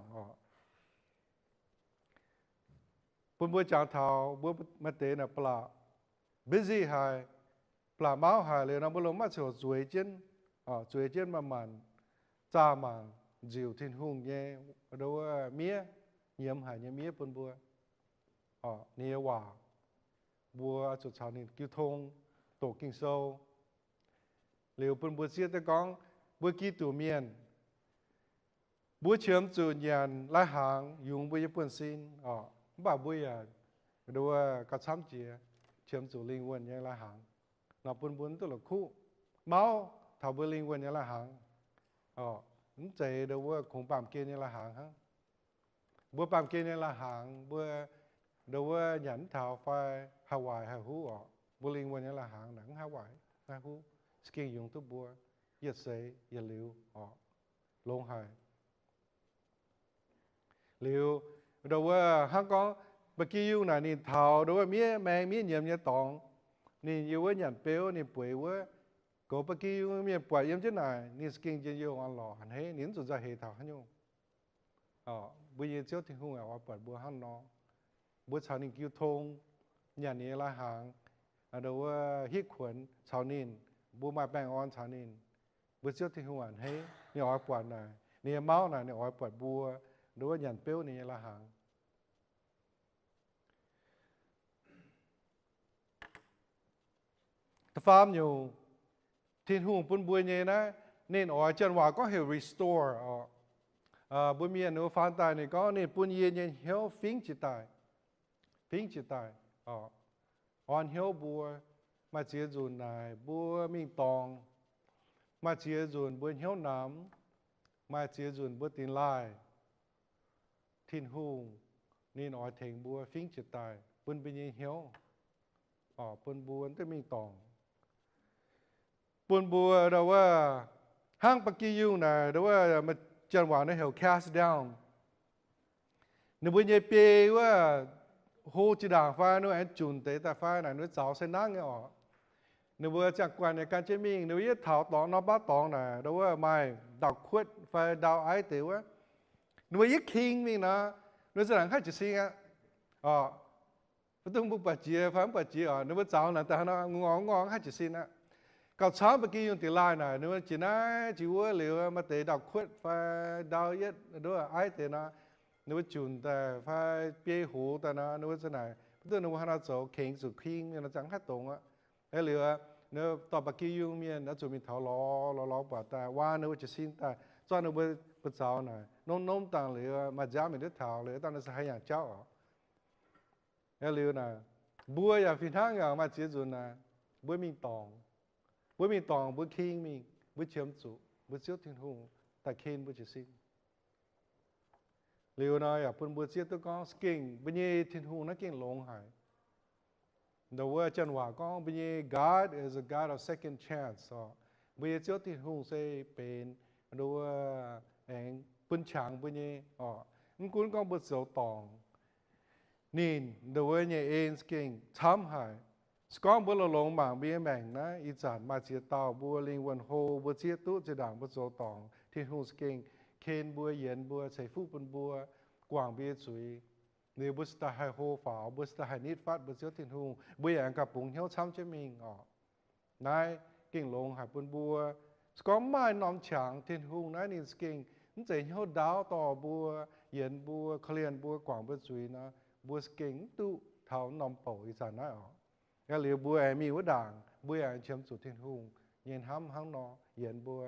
A: ปุ่นบัวจางเทาบัวมาเตน่ะปลาบิซี่หายปลาเมาหายเลยนะบุลงมาเฉาสวยเจนมามันจ้ามันจิ๋วทิ้งหุ่งเย่ดูว่าเมียเยี่ยมหายเมียปุ่นบัวเนี่ยว่าบัวสุดชาวนี่กิ้วทงโตกิ้งโซเหลียวปุ่นบัวเสียตะกองบัวกี้ตัวเมียนบัวเชื่อมจุนยันไล่หางยุงบัวญี่ปุ่นซินบ่าบัวยันดูว่ากระช้ำเจียเชื่อมจุลิงวันยังไล่หางนับปุ่นบุญตัวละคู่เมาถ้าบัวลิงวันยังไล่หางนั่นใจดูว่าคงปั๊มเกณฑ์ยังไล่หางฮะบัวปั๊มเกณฑ์ยังไล่หางบัวดูว่าหยันเท้าไฟฮาวายฮาฮูบัวลิงวันยังไล่หางหนังฮาวายฮาฮูสกิงยุงตัวบัวยัดเสยยัดเหลียวลงหายเหลียวดูว่าฮังกองเมื่อกี้อยู่ไหนนี่เท้าดูว่ามีแมงมีเหยี่ยมเนี่ยตองนี่อยู่ว่าหยันเปรี้ยวนี่ป่วยว่าก็เมื่อกี้อยู่มีป่วยยังจะไหนนี่สกิงจะอยู่อันหล่อหันให้นิ้นสุดจะเหตุเท้าหันอยู่บุญเจ้าที่หัวว่าเปิดบัวหันน้องบัวชาวนี่กิ้วทงหยันนี่ละหางดูว่าฮิตขวนชาวนินบัวมาแป้งอ่อนชานินบัวเจ้าที่หัวให้เนี่ยอ้อยปวดหน่อยเนี่ยเมาหน่อยเนี่ยอ้อยปวดบัวหรือว่าหยันเปี้ยวนี่ละหางถ้าฟาร์มอยู่ที่หุ่งปุ่นบัวเนี่ยนะเนี่ยอ้อยจันว่าก็ให้ restore บัวเมียหนูฟาร์มตายเนี่ยก็เนี่ยปุ่นเย็นเหี่ยวฟิงจิตตายอ่อนเหี่ยวบัวมาเจียจูนนายบัวมิงตองมาเจียจูนบัวเหี่ยวน้ำมาเจียจูนบัวตีนลายทิ้นหุ่งนี่น้อยเถงบัวฟิ้งจิตตายปุ่นเป็นยังเหี่ยวปุ่นบัวต้องมิงตองปุ่นบัวเราว่าห้างปากกี้ยูนะเราว่ามาจันหวานในเหว cast down ในบัวใหญ่เปียว่าโหจีด่างฟ้าโน้นจุนเตะแต่ฟ้าไหนโน้นเจ้าเส้นนั่งเงี้ยในเวอร์จากกวนในการเชื่อมิ่งในวิธีถาวตองนอบ้าตองน่ะเราว่าไม่ดาวขวดไฟดาวไอเต๋อว่าในวิธีคิงมิ่งนะในสถานที่จะสิ่งไม่ต้องบุกปัจเจียฟังปัจเจียในวิธีเจ้าน่ะแต่เรางอให้จะสิ่งนะกับช้างเมื่อกี้ยังตีลายน่ะในวิธีจีน่าจีวัวเหลือมาเตะดาวขวดไฟดาวยัดด้วยไอเต๋อนะในวิธีจุนแต่ไฟเปียหูแต่นะในวิธีไหนไม่ต้องในวิธีเราโซ่เข่งสุดคิงเนี่ยเราจังให้ตรงอ่ะเหลือเนื้อต่อปากกี้ยูเมียนแล้วจะมีเท้าล้อปะแต่ว่าเนื้อจะสิ้นแต่ตอนเนื้อเป็นเจ้าหน่อยน้มต่างเหลือมาจ้ามีเนื้อเท้าเหลือตอนเนื้อใช้อย่างเจ้าเหลือน่ะบัวอย่างฟินห้างอย่างมาเจียจุนน่ะบัวมีตองบัวคิงมีบัวเชื่อมจุบัวเชี่ยวทิ้งหูแต่เคนบัวจะสิ้นเหลือน่ะอย่างปุ่นบัวเชี่ยวตัวก้อนสกิ้งบัวเย่ทิ้งหูนักกิ้งลงหายThe word จันว่าก็เป็น God is a God of second chance เป็นเจ้าที่หุ่งเซเป็นดูว่าเองปุ่นฉางเป็นมันคุณก็บุษโสตองนี่ดูว่าเนี่ยเองสกิงทำให้สกองบุลลงบางเบี้ยแมงนะอีสานมาเชียตาบัวลิงวันโฮบัวเชียตู้จะด่างบุษโสตองที่หุ่งสกิงเคนบัวเย็นบัวใส่ฟูเป็นบัวกว่างเบี้ยสุยเนี่ยบุษตาให้โฮฝาบุษตาให้นิดฟัดบุษเจ้าถิ่นหูบุยอย่างกับปุ่งเหี้ยวช้ำเจมิงนายกิ่งลงหายปุ่นบัวสกอมไม้น้อมฉางถิ่นหูนายนี่สกิ่งนั่นจะเหี้ยวดาวต่อบัวเย็นบัวเคลียนบัวกว่างบัวสุยนะบัวสกิ่งตู้เท้าน้อมเป่าอีสานนั่นก็เหลือบัวมีวัดด่างบัวอย่างเชื่อมสุดถิ่นหูเย็นห้ำนอเย็นบัว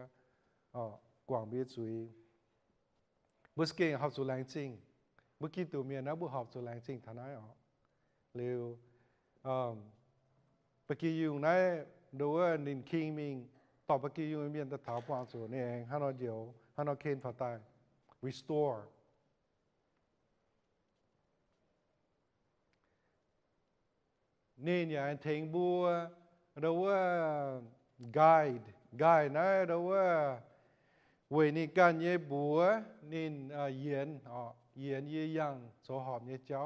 A: กว่างบัวสุย bữa kia học số lãng trình bữa kia tụi miền nó bữa học số lãng trình thằng nói họ liều bữa kia dùng này đối nên khi mìnhต่อไปกี่ยูมีนตะถาวปวงสูนี่เองฮันเอาเดียวฮันเอาเคนฝาตาย restore นี่เนี่ยเทงบัวเราว่า guide นะเราว่าเวนี่การเย่บัวนี่เยียนเยียนเยี่ยงโสหอบเย่เจ้า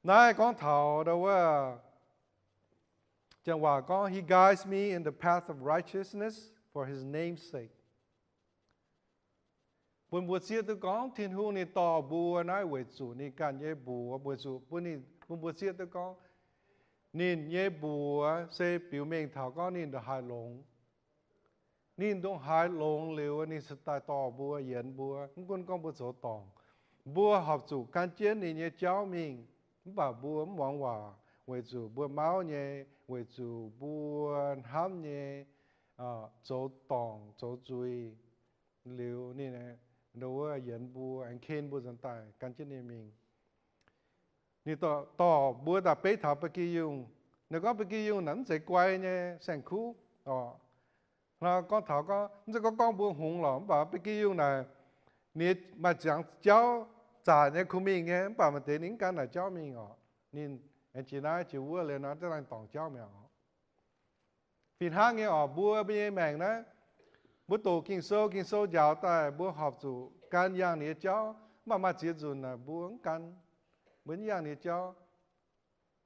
A: นายก้องเถาเราว่าจังหวะก็ he guides me in the path of righteousness for his name's sake บนบทเสียตัวก้องทิ้งหูนี่ต่อบัวนายเวจูนี่การเย่บัวบัวจูบนนี่บนบทเสียตัวก้องนี่เย่บัวเสปิวเมงเถาก็นี่ต้องหายลงนี่ต้องหายลงเร็วนี่สไตล์ต่อบัวเหยียนบัวคุณก็บัวโสตองบัวหอบจูการเจียนนี่เย่เจ้ามิงบ่าบัวมองว่าเวจูบัวเมาเนี่ยเวจูบัวห้ามเนี่ยโจตองโจจุยเหลวนี่นะดูว่าเหยียนบัวอันเคนบัวสันตายการเจนี่มิงนี่ต่อบัวตาเป๊ะถาปกียุงแล้วก็ปกียุงนั้นใส่ไกวเนี่ยแสงคู่แล้วก็ถาก็มันจะก็ก้องบัวหงหรอบ่าปกียุงน่ะนี่มาจากเจ้าจ่าเนี่ยคุณมิงเนี่ยบ่ามันเตนิงกันน่ะเจ้ามิงนี่อันจีน่าจีวัวเลยนะจะนั่งต่องเจ้าไม่เอาปีห้างเงี้ยบัวเป็นยังแมงนะบัวโตกินโซ่ยาวแต่บัวหอบสู่การย่างเนี่ยเจ้ามาเจียจุนนะบัวกันเหมือนย่างเนี่ยเจ้า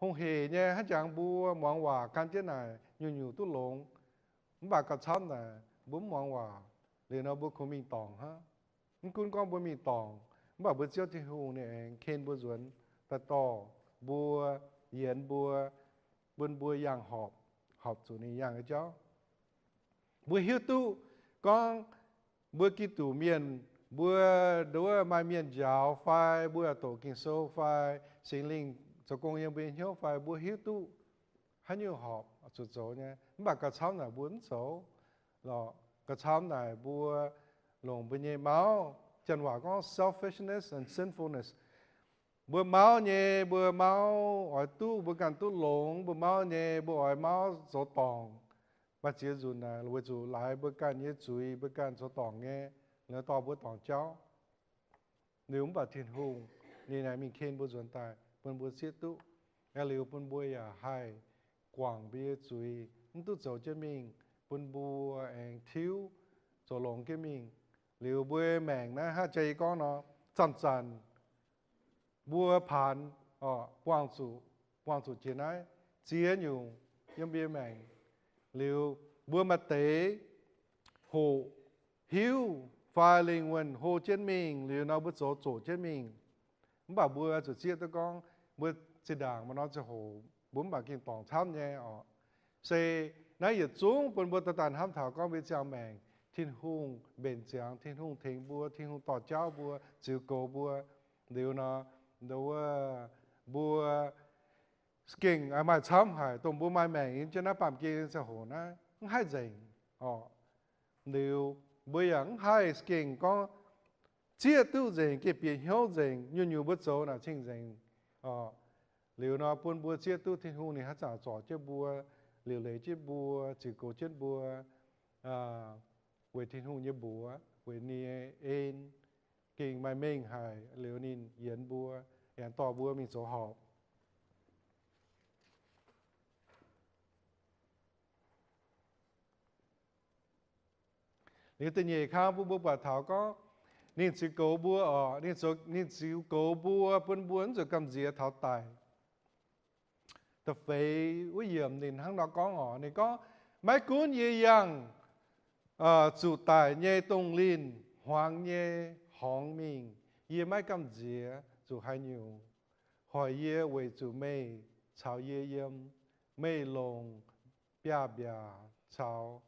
A: หงเหเนี่ยให้จางบัวมองว่าการเจ้าไหนอยู่ตุ้หลงมันบากกระชับน่ะบัวมองว่าเลยนะบัวคงมีตองฮะมันคุณก็บัวมีตองมันบอกบัวเจ้าที่หงเนี่ยเองเคนบัวสวนแต่ต่อบัวเหยียนบัวบนบัวย่างหอบสู่นี่ย่างเจ้าบัวหิวตู้ก็บัวกิตู่เมียนบัวดัวมาเมียนยาวไฟบัวโตกินโซไฟสิงลิงจะกงยังเป็นเหี่ยวไฟบัวหิวตู้ให้อยู่หอบสุดโซเนี่ยมันแบบกระช้ำหน่ะบัวโซหรอกระช้ำหน่ะบัวหลงเป็นยังเมาจันว่าก็ selfishness and sinfulness bữa máu nhẹ bữa máu ở tu bữa càng tu lồng bữa máu nhẹ bữa ở máu số tòng bắt chia dùn là bữa chủ lại bữa càng nhẹ chuối bữa càng số tòng nghe nữa to bữa tòng cháu nếu mà thiên hùngนี่นะมีเคนบนส่วนตายบนบัวเสียตุแล้วเร็วบนบัวอย่าให้กว่างเบี้ยจุยมันตุโจจะมิงบนบัวเองทิ้วโจหลงก็มิงเร็วบัวแมงนะฮะใจก็เนาะจันบัวผ่านกวางสู่เจียนายเจียนอยู่ยังเบี้ยแมงเร็วบัวมาเตะโหหิวไฟลิงวันโหเจียนมิงเร็วน้าบัวโจเจียนมิงมันบอกบัวจุดเจียตะกองบัวสีด่างมันน้องจะโหบุ้มบอกกินต่องช้ำเนี่ยเซนายหยุดจุ้งบนบัวตะตันห้ามถาวก็เป็นเจ้าแมงทิ้งหุ่งเบนเจียงทิ้งหุ่งเทงบัวทิ้งหุ่งต่อเจ้าบัวจิวโกบัวเดี๋ยวนะดูว่าบัวสกิ่งไอ้มาช้ำหายตรงบัวไม้แมงอินจะน่าปั๊มเกณฑ์จะโหนะให้เจ๋งเดี๋ยวบัวอย่างให้สกิ่งก็เจี๊ยตู้เจ๋งเก็บเปียเหี้ยวเจ๋งอยู่บัวโจน่ะชิงเจ๋งเดี๋ยวนะปนบัวเจี๊ยตู้ที่หูนี่ฮะจ่าจ่อเจ้าบัวเหลียวเลยเจ้าบัวจิโกเจ้าบัวเวทีหูเจ้าบัวเวนี่เอ็นเก่งไม่เม่งหายเหลวนินเหยียนบัวอย่างต่อบัวมีโสหอบนี่ตัวใหญ่ข้าวบัวปะเถาก็นี่สิโกบัวนี่สิโกบัวปนบัวนั่นจะกำเจียเถาตายแต่เฟยวิเยี่ยมนินทั้งดอกก้องนี่ก็ไม่คุ้นเยี่ยงจู่ตายเย่ตรงลินหวางเย่hong minh ye mai cam dĩa chủ hai nhiều hỏi ye về chủ mê chào ye yếm mê lồng bia chào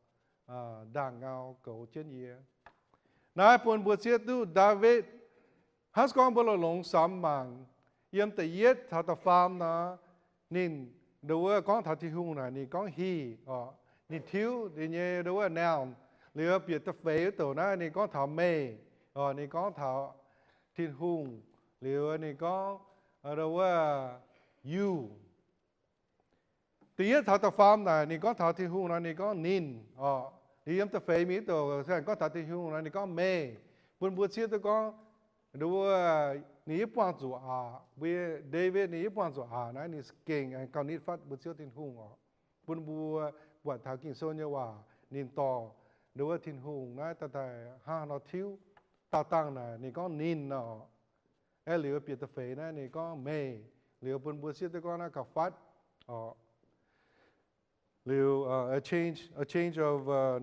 A: đàng ngao cầu trên ye nãy buồn buồn chia tu David hát con bơ lồng sắm màng yếm tự yết thảo tập farm na nín đâu con thảo thi hung này nín con hi nín thiếu thì nhé đâu noun lừa biệt tập phế tổ na nín con thảo mê นี่ก็เท่าทิ้นหุ่งหรือนี่ก็เราว่ายูตีเท่าตะฟาร์มนะนี่ก็เท่าทิ้นหุ่งนะนี่ก็นินนี่ยังตะเฟยมีตัวแสดงก็เท่าทิ้นหุ่งนะนี่ก็เมย์ปุ่นบัวเชียตัวก็ดูว่านี่ปวนจูเวเดวิดนี่ปวนจูนะนี่เก่งเขานี่ฟัดบัวเชียทิ้นหุ่งปุ่นบัวบวชเท่ากินโซนเยว่านินต่อดูว่าทิ้นหุ่งนะแต่ห้านาทิวตาตั้งนะนี่ก็นินเนาะเหลือเปียตะเฟยนะนี่ก็เมย์เหลือปุ่นบัวเชียตัวก็นะกับฟัดหรือ a change of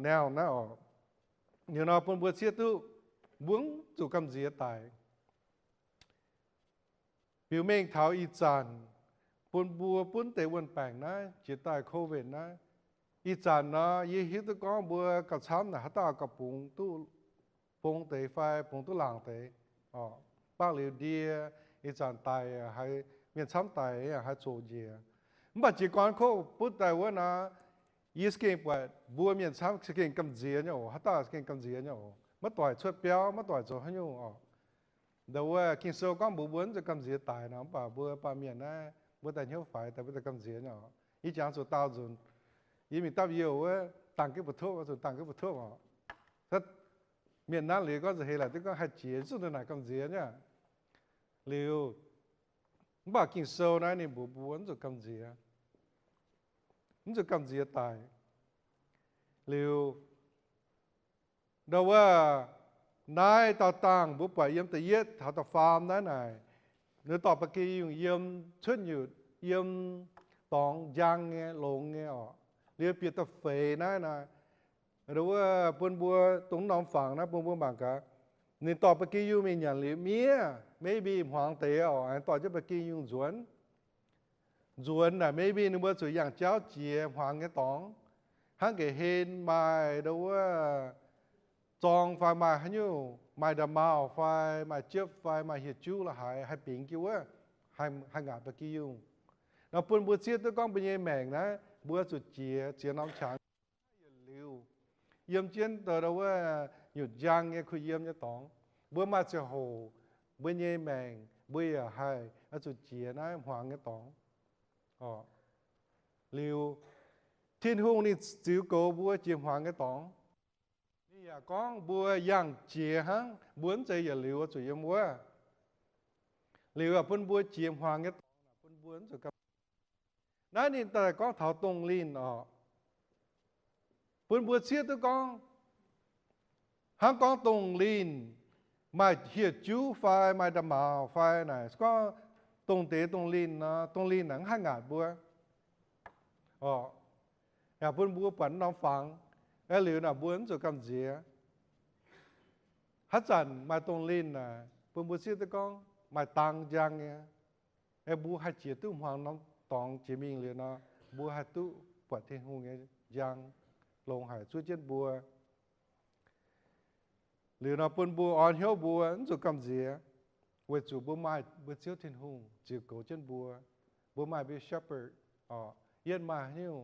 A: noun นะอยู่นอปุ่นบัวเชียตัวบุ้งจู่กำเสียตายผิวเม่งเท้าอีจานปุ่นบัวปุ่นเตวันแปลงนะจิตตายโควิดนะอีจานนะยี่หิตก็บัวกับช้ำนะฮัตตากับปุงตู้ปงเตะไฟปงตู้หลังเตะป้าเหลียวเดียอีจานตายให้เมียนช้ำตายให้โจเจียบัดจีก่อนเขาพูดแต่ว่านะยี่สเก่งปวดบัวเมียนช้ำสเก่งกำเสียเนี่ยฮัตตาสเก่งกำเสียเนี่ยมาต่อยช่วยเปียวมาต่อยโจให้ยุ่งแต่ว่ากินโซ่ก็บัวบ้วนจะกำเสียตายนะป่าบัวป่าเมียนนะบัวแต่เหี้ยวไฟแต่บัวแต่กำเสียเนี่ยอีจางสุดตาจุนยี่มีตับเยี่ยวว่าต่างกันปุถุสุดต่างกันปุถุถ้าเมียนนั้นหรือก็จะเห็นแหละที่ก็ให้เจียสุดหน่อยกำเสียเนี่ยหรือบ่ากินโซ่นะนี่บัวบ้วนจะกำเสียมันจะกำเสียตายหรือเราว่านายต่อต่างบุปผาเยี่ยมแต่เย็ดเท่าต่อฟาร์มนั่นนายหรือต่อปกีอยู่เยี่ยมชุดอยู่เยี่ยมตองยังเงี้ยลงเงี้ยเรียกเปียตะเฟยนั่นนายหรือว่าปนบัวตรงน้องฝั่งนะปนบัวบางกะนี่ต่อปกีอยู่มีอย่างหรือเมียไม่บีหวังเตะอันต่อจะปกีอยู่จวนน่ะไม่บีนึกว่าสวยอย่างเจ้าเจียหวังเงี้ยตองฮังเกเห็นมาหรือว่าจองไฟมาให้ยูมาดามาวไฟมาเจ็บไฟมาเหี่ยจูละหายให้ปิงกิ้วให้งานตะกี้ยุงเราปุ่นบัวเชียตัวก้องเป็นยังแมงนะบัวสุดเจียน้องช้างเลี้ยวเยี่ยมเจียนตัวเราว่าหยุดยางเนี่ยคุยเยี่ยมเนี่ยตองบัวมาเจโหบัวยังแมงบัวให้สุดเจียนะหวางเนี่ยตองเลี้ยวทิ้นหุ่งนี่จิ๋วโกบัวเจียหวางเนี่ยตองนี่อย่าก้องบัวย่างเจียฮังบัวใจอย่าเหลียวจุยมัวเหลียวพุ่นบัวเจียมหวางเงี้ยพุ่นบัวจุกับนั่นนี่แต่ก้องเท้าตรงลีนพุ่นบัวเชียตัวก้องฮังก้องตรงลีนมาเหี่ยจูไฟมาดามาวไฟไหนก็ตรงเตะตรงลีนนะตรงลีนหนังห้างาดบัวอย่าพุ่นบัวปั่นน้องฟังเหลียวน่ะบัวจะกำเสียฮัจจันมาตรงลิ้นน่ะปุ่มบัวเสียตะก้องมาตังยังเนี่ยบัวให้เจียตุ้มหางน้องตองเจียมิงเลยนะบัวให้ตุ้ปวดที่หูเงี้ยยังลงหายช่วยเจ็ดบัวหรือน่ะปุ่มบัวอ่อนเหี่ยวบัวจะกำเสียเวจูบัวไม้บัวเสียวที่หูจีโกเจ็ดบัวไม้เป็นshepherdเย็นมาเหี่ยว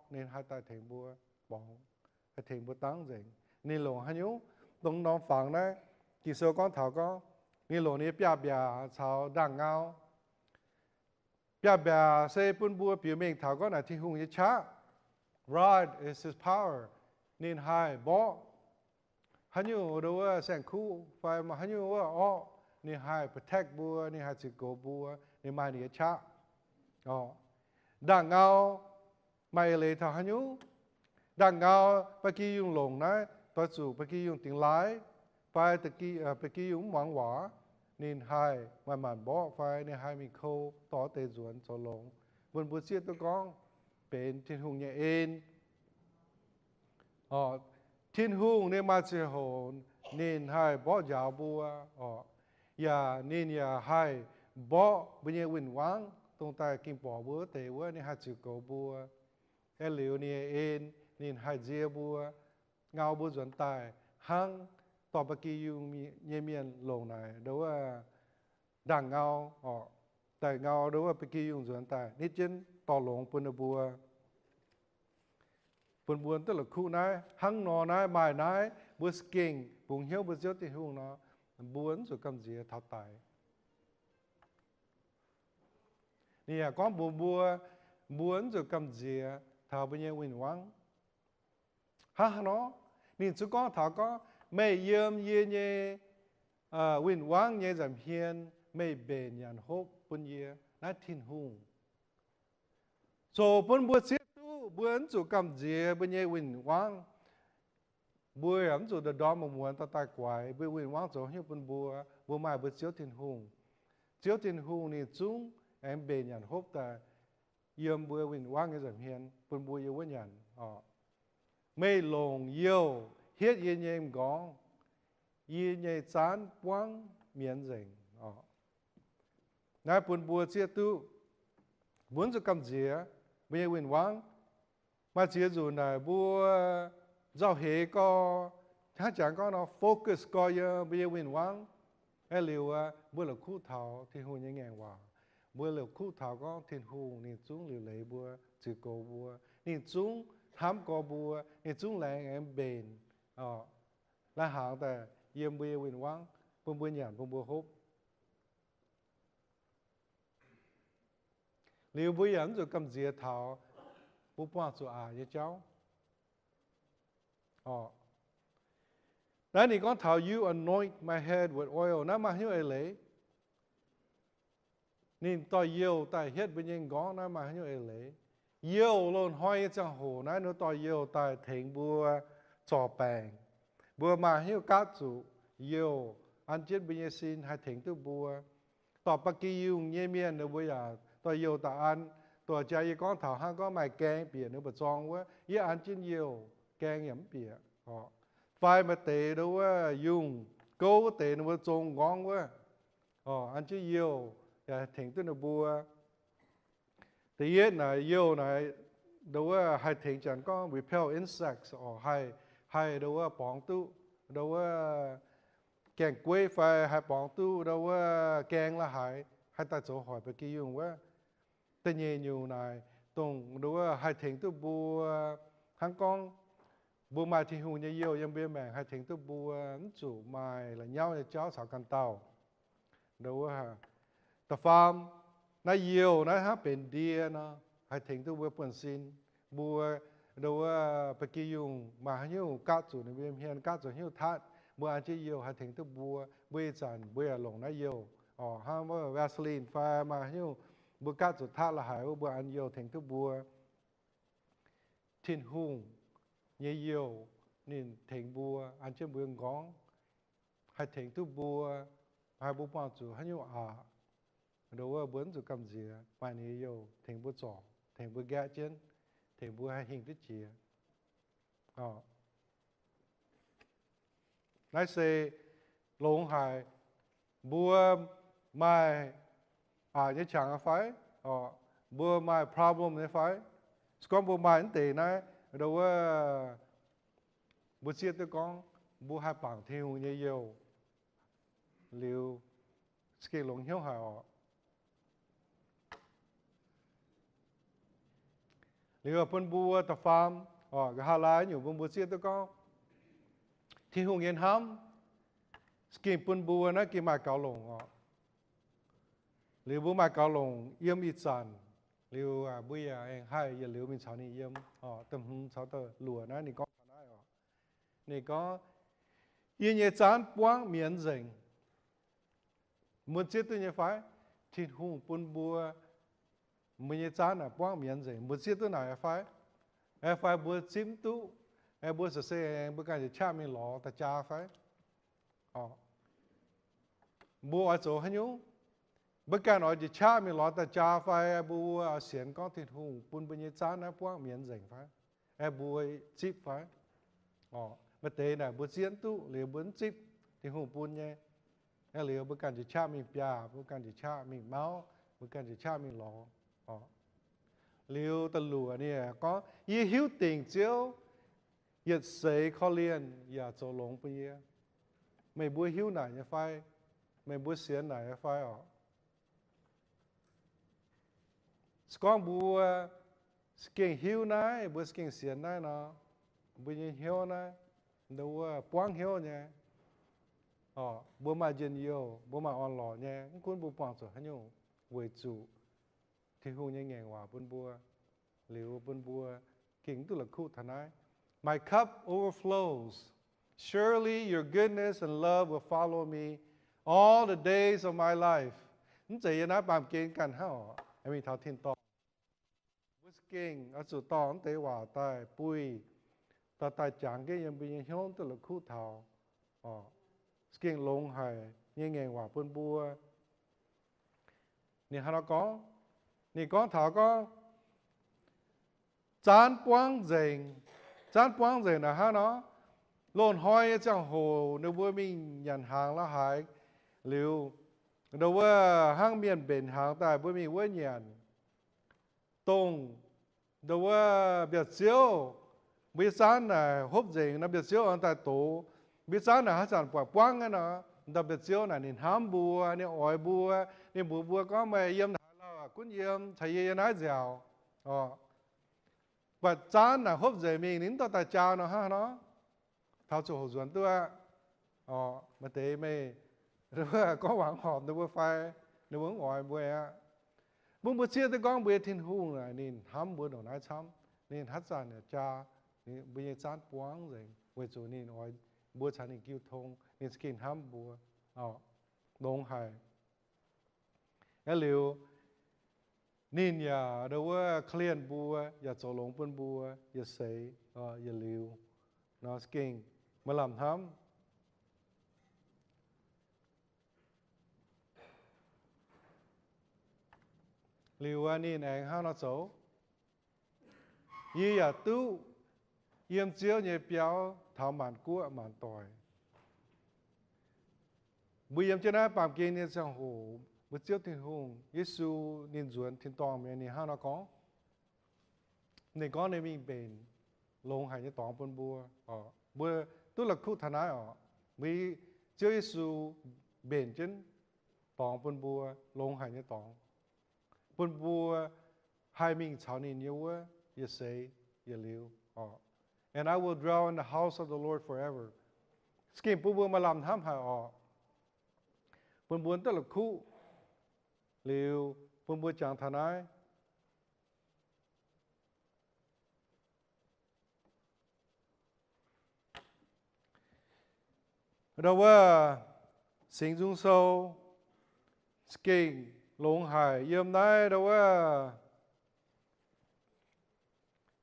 A: เน้นหายตาถึงบัวบองให้ถึงบัวตั้งใจนี่หลงให้ยุตรงน้องฝั่งนะกี่โซ่ก้อนเถาก็นี่หลงนี้เปียบยาชาวด่างเงาเปียบยาเซปุ่นบัวเปียเมงเถาก็น่ะที่หุ่งยิชะ rod is his power นี่ให้บ่ให้ยุรู้ว่าแสงคู่ไฟมาให้ยุว่านี่ให้ protect บัวนี่ให้จิโกบัวนี่มานี่ชะด่างเงาไม่เลยเท่าให้ยุดังเงาปกี้ยุงหลงนะตัวสู่ปกี้ยุงติงไล่ไฟตะกี้ปกี้ยุงหวังหวานินไฮมันบ่ไฟนี่ไฮมีโคต่อเตจวนโซลงบนบุษเสียตัวกองเป็นทิ้นหุงเนี่ยเองทิ้นหุงเนี่ยมาเสียโหนนินไฮบ่ยาวบัวอย่านินอย่าไฮบ่บุญเยวินหวังตรงใต้กินปอบัวเตวนี่ไฮจิโกบัวเหลียวเนี่ยเองนี่ให้เจียบัวเงาบัวจวนตายหังต่อปกี้ยุงมีเยี่ยมลงไหนเดี๋ยวว่าด่างเงาแต่เงาเดี๋ยวว่าปกี้ยุงจวนตายนี่เจนต่อหลงปนบัวตั้งแต่คู่นายหังนอนายไม้นายบัวสเก่งปุ่งเหี้ยวบัวเจ้าติหุ่งเนาะ muốn rồi cầm gì thảo tài nè có bùa muốn rồi cầm gì thảo bây giờ win wang ha nó nè chú có thảo có mấy yếm ye nhé win wang nhé giảm hiền mấy bền nhàn hốp bún ye nát thiên hùng so bún bùa xếp tu muốn rồi cầm gì bây giờ win wang bùa ẩm rồi đợt đó mà muốn ta tai quái bùa win wang rồi hiếu bún bùa mai bùa chiếu thiên hùng nè chúng em bền nhàn hốp ta yếm bùa win wang nhé giảm hiền bún bùa yêu nhàn mấy lồng yêu hết yên em gong yên nhẹ chán quăng miễn dành nãy buồn bùa chia tu muốn cho cầm gì bây giờ win wang mà chia dù này bùa giao hệ có hát chẳng có nó focus coi bây giờ win wang hay liệu bùa là khu thảo thì hồn như ngàn hòa bùa là khu thảo có thiên hồn nên chúng liệu lấy bùa chỉ cầu bùa nên chúng ham có bùa nên chúng lại em bền là hàngแต่yếm bùa win wang bùa nhàn bùa hốp liệu bùa nhàn rồi cầm dìa thảo bùa bao giờ như cháu đấy thì con thảo you anoint my head with oil nó mà hiếu ấy lấy nên tôi yêu tại hết bên nhân gõ nó mà hiếu ấy lấy yêu luôn hỏi chẳng hồ nó nó tôi yêu tại thành bùa trò bèn bùa mà hiếu cá chủ yêu anh chết bên nhân xin hay thành tu bùaต่อไปกี่ยุงเยี่ยมเยี่ยนเนบอยาตัวโยตาอันตัวใจก้อนถาวห้างก็ไม่แกงเปียเนบจองว่ายี่อันจิ้นเยี่ยวแกงหยำเปียไฟมาเตะดูว่ายุงโก้เตะเนบจงก้องว่าอันจิ้นเยี่ยวอย่าถึงตัวเนบัวแต่เย็นไหนเยี่ยวไหนดูว่าให้ถึงจันก็ repel insects ให้ดูว่าปองตู้ดูว่าแกงกล้วยไฟให้ปองตู้เราว่าแกงละหายให้ตาโจหอยไปกี่ยุงว่าแต่เย็นอยู่ไหนตรงดูว่าให้ถึงตู้บัวทั้งกองบัวมาที่หูเยี่ยวยังเบี้ยแมงให้ถึงตู้บัวจู่ไม้ละเย้าจะเจ้าสาวกันเต่าดูว่าแต่ฟาร์มนายเยี่ยวนะฮะเป็นเดียนะให้ถึงตู้บัวป่นซินบัวดูว่าไปกี่ยุงมาหิ้วก้าจู่ในเบี้ยเฮียนก้าจู่หิ้วทัดบัวอันที่เยี่ยวให้ถึงตัวบัวบัวจันบัวหลงน่าเยี่ยวห้ามว่าวาสลีนไฟมาหิ้วบัวกัดสุดท้ายละหายว่าบัวอันเยี่ยวถึงตัวบัวทิ้นหุ่งเยี่ยวนี่ถึงบัวอันเชื่อบัวงองให้ถึงตัวบัวให้บัวปอนจู่ให้หิ้วดูว่าบัวจู่กำเจียไปนี่เยี่ยวถึงบัวจ่อถึงบัวแกะเจนถึงบัวให้หิ้งที่เจียnãy giờ lồng hải bùa mai như chẳng phải bùa mai problem như phải con bùa mai thế này đâu bùa chia tới con bùa hai bằng theo như nhiều liệu cái lồng hiếu hải liệu phân bùa tập farm cái hà lai nhiều bùa chia tới conที่หงเงินห้ำสกินปุ่นบัวนะกินมาเกาหลงหรือบัวมาเกาหลงเยี่ยมอีจันหรือบัวเองให้อย่าเหลียวมีชาวนี้เยี่ยมเต็มชาวเตอหลัวนะนี่ก็ทำได้นี่ก็ยี่เนจานป้วงเมียนเจิงมันเจ็ดตัวเนี่ยไฟที่หงปุ่นบัวมันเนจานป้วงเมียนเจิงมันเจ็ดตัวไหนไฟบัวจิ้มตู้บัวเสียบัวการจะชาไม่หล่อแต่จ้าไฟบัวโจให้ยูบัวการจะชาไม่หล่อแต่จ้าไฟบัวเสียงก็ติดหูปุ่นปัญญาจ้านะพวกเมียนเจ๋งไฟบัวจิบไฟมาเตะน่ะบัวเสียนตู้หรือบัวจิบติดหูปุ่นเนี่ยหรือบัวการจะชาไม่ปลาบัวการจะชาไม่เมาบัวการจะชาไม่หล่อหรือตะหลัวเนี่ยก็ยี่หิวติ่งเจียวยัดเสกเขาเรียนอย่าโจหลงไปเยอะไม่บัวหิวไหนจะไฟไม่บัวเสียไหนจะไฟสกองบัวสเก่งหิวไหนบัวสเก่งเสียไหนเนาะบัวยังหิวนะดูว่าป้วงหิวเนี่ย bố mà dân yêu bố mà on lò nhé cuốn bố bằng rồi hắn nhung về chủ thì hôn nhẹ nhàng hòa bún bùa liều bún bùa kính tu là khu thần ái my cup overflows surely your goodness and love will follow me all the days of my life nó chỉ nói bằng kính cần hao em mình thao thiên to bút kính ở chỗ to tế hòa tai bùi ta tai chẳng cái em bị hướng tu là khu thảo kính lông hải nhẹ nhàng hòa bún bùa nè nó có nè có thảo có chán quang dền là ha nó lộn hoi trong hồ nếu vừa mình nhận hàng là hải liều đâu vừa hàng miền biển hàng tại vừa mình vừa nhận tông đâu vừa biệt xíu biết sáng là hốp dền nó biệt xíu ở tại tổ biết sáng là hát sản quang cái nó đặc biệt xíu là nên hám bùa nên ỏi bùa nên bùa có mà yếm là cũng yếm thầy nói dẻo và chán là hốp dày mình nín tao tại chào nó ha nó thao chủ hồ duẩn tôi mà tế mê rồi có hoảng họp nó vừa phải nó vừa ngồi bữa chia tới con bữa thiên hùng là nên hám bữa đồ nói chăm nên hát sản là cha nên bây giờ chán quáng rồi bây giờ nên ngồi bữa chán nên kêu thông nên skin hám bữa đông hải cái liều nên ya đâu có clean bùa ya cho lông bún bùa ya sấy ya liu nó skin mà làm thắm liu anh nên anh ha nó xấu ya tu yếm chiếu nhẹ béo thảo mạn cua mạn tỏi bây yếm cho nó bám kia nên sang hồ bữa chiều thiên hùng Giêsu nên duẩn thiên tòng mình ha nó có nên có nên mình bền lông hải như tòng bún bùa bữa tôi là khu thần ái vì chiều Giêsu bền chân tòng bún bùa lông hải như tòng bún bùa hai mình chào nên nhiều á ya say ya liu and I will dwell in the house of the Lord forever skin bún bùa mà làm thắm hả bún bùa tức là khu liều bún bùa chẳng thần ái đâuว่าสิ่งสูงส่งสกิงลงหายเยี่ยมได้đâuว่า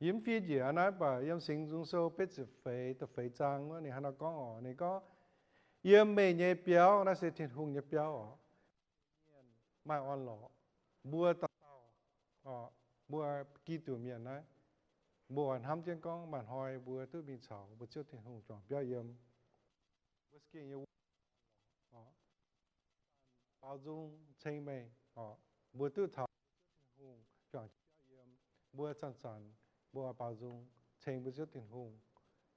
A: ยิ้มฟีดอย่างนั้นป่ะเยี่ยมสิ่งสูงส่งเป็นสิเฟยแต่เฟยจังว่านี่ฮะเราก็นี่ก็เยี่ยมเมย์เนี่ยเปียวน่าเสียทิ้งหงเนี่ยเปียวไม่อ่อนหล่อบัวตะบัวกี่ตัวเมียนะบัวทำเจ้าก้องบ้านหอยบัวตื้อบินเสาบัวเจ้าทิ้งหงจอมเปียวเยี่ยมบัวสกิงอยู่เปาจุงเชิงเมย์บัวตื้อเถาหงจอมเปียวเยี่ยมบัวสันบัวเปาจุงเชิงบัวเจ้าทิ้งหง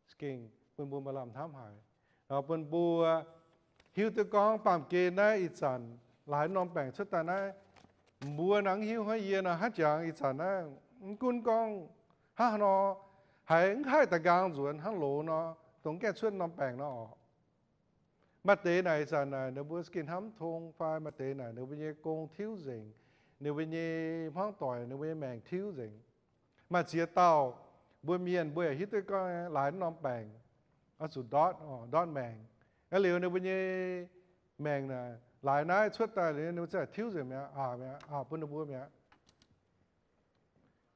A: สกิงเป็นบัวมาลำทำหายเป็นบัวหิวตะก้องปั๊มเกนได้อีสันหลายนอมแป่งชุดแต่นั้นบัวหนังหิวให้เย็นฮัจางอีสันนะกุนกองฮะนอหายให้ตะกางส่วนฮังโหลนอตรงแก่ชุดนอมแป่งนอมาเตะไหนสันนะเนื้อบัวสกินห้ำทงไฟมาเตะไหนเนื้อวิญญาโกงทิ้วเสิงเนื้อวิญญาพ้องต่อยเนื้อวิญญาแมงทิ้วเสิงมาเสียเต่าบัวเมียนบัวฮิตก็หลายนอมแป่งเอาสุดดอทแมงแล้วเหลียวเนื้อวิญญาแมงนะหลายนายชุดแต่เลยนึกจะทิ้วเสียมั้ยปุ่นบัวมั้ย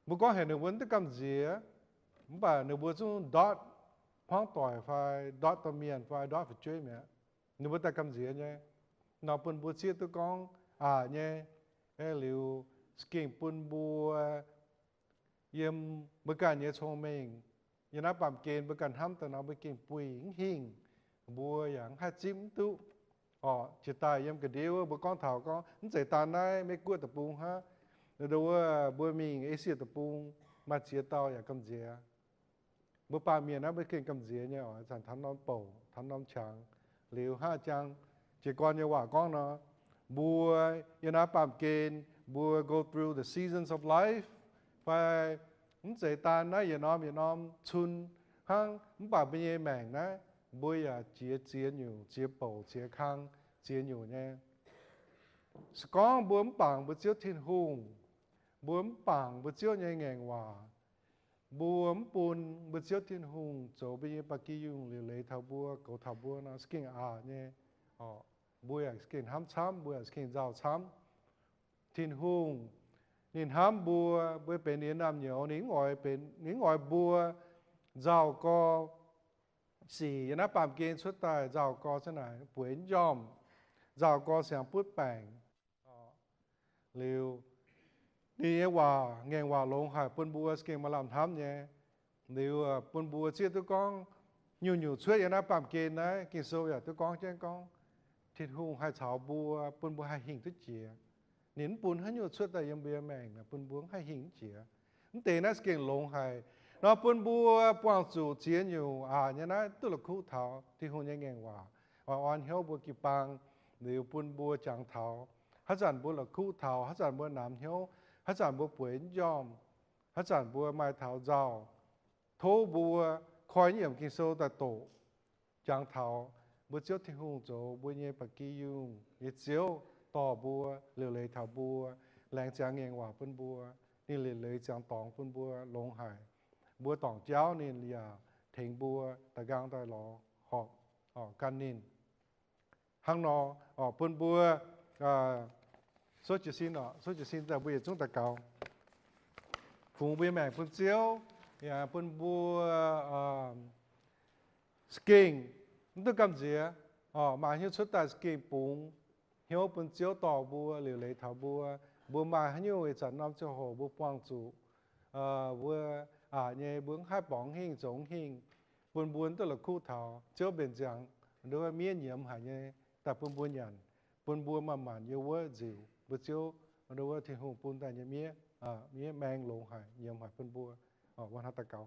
A: บุกก็เห็นหนึ่งวันที่กำเสียมันป่ะหนึ่งบัวจุ่มดอทพ้องต่อยไฟดอทตัวเมียนไฟดอทไฟช่วยมั้ยหนึ่งบัวแต่กำเสียเนี่ยนอปุ่นบัวเสียตัวกองเนี่ยเหลียวสกิงปุ่นบัวเยี่ยมเมื่อการเนี่ยชงเมงยันนับปั๊มเกณฑ์เมื่อการทำแต่เราไปกินปุ๋ยหิ่งบัวอย่างฮัจิ้มตุจิตใจยามกระเดียวบุกองเถาก็นั่นใจตาได้ไม่กลัวตะปูฮะดูว่าบัวมีเอเชียตะปูมาเชียเตาอย่างกำเจียบัวปลาเมียนะไม่เคยกำเจียเนี่ยสันทันนอนโป่ทันนอนช้างเหลวห้าจังเจ้าก้อนเนี่ยว่าก้อนเนาะบัวยันนับปั๊มเกณฑ์บัว go through the seasons of life ไปนั่นใจตาได้อย่าน้อมชุนห้างมันป่าเป็นยังแมงนะ bùi chia nhiều chia bầu chia khang chia nhiều nhé con bướm bằng bữa chiếu thiên hùng bướm bằng bữa chiếu nhẹ nhàng hòa bướm bùn bữa chiếu thiên hùng chỗ bây giờ bác kỳ dùng lấy thảo bùa cầu thảo bùa nó skin nhé bùi skin hám chám bùi skin rau chám thiên hùng nín hám bùa bùi bên nín nam nhiều nín ngồi bùa rau co xì nó bám kiên xuất tài rau co thế này bùi yom rau co sang bút bảng liuนี่ว่าเงี้ยว่าลงหายปนบัวสเก่งมาลำทำเนี่ยเดี๋ยวปนบัวเชื่อตัวกองอยู่ช่วยอย่างนั้นปั๊มเกณฑ์นะกินโซ่อย่างตัวกองเจ้ากองทิดหูให้ชาวบัวปนบัวให้หิงทุกเจียหนินปูนให้อยู่ช่วยแต่ยังเบียแมงนะปนบัวให้หิงเจียนั่นเตนะสเก่งลงหายเราปนบัวปวงสู่เจียอยู่เนี่ยนะตัวละคู่เท้าที่หูยังเงี้ยว่าอ่อนเหี้ยวบัวกี่ปังเดี๋ยวปนบัวจางเท้าฮัจจันบัวละคู่เท้าฮัจจันบัวน้ำเหี้ยวฮัจจันบัวป่วยยอมฮัจจันบัวไม้เท้าเจ้าโทบัวคอยเหยี่ยมกินโซแต่โตจางเท้าบัวเจ้าที่หูโจบัวเย่ปากกี้ยุงเย่เจียวต่อบัวเหลือเลยเท้าบัวแรงจางเงียงว่าเป็นบัวนี่เลยจางตองเป็นบัวลงหายบัวตองเจ้านี่เลียเถงบัวตะกางตะหลอหอกกันนินห้างนอเป็นบัวsố chỉ xin là bây giờ chúng ta cầu phụng bây mẹ phun chiếu phun bua skiing tôi cầm gì mà hiếu xuất tại skiing phụng hiếu phun chiếu tỏ bua liều lấy thảo bua mà hiếu về trận năm cho hồ bua quang chủ bua nhẹ bướng hai bóng hình giống hình phun buôn tức là khu thảo chiếu bền chẳng đối với miên nhiễm hải nhẹ tập phun buôn nhàn phun bua mà màn yêu vỡ dịu bữa chiều đối với thiên hùng phun tại nhà mía mía mang lộn hải nhiều hải phân buaวันฮัตตะเกา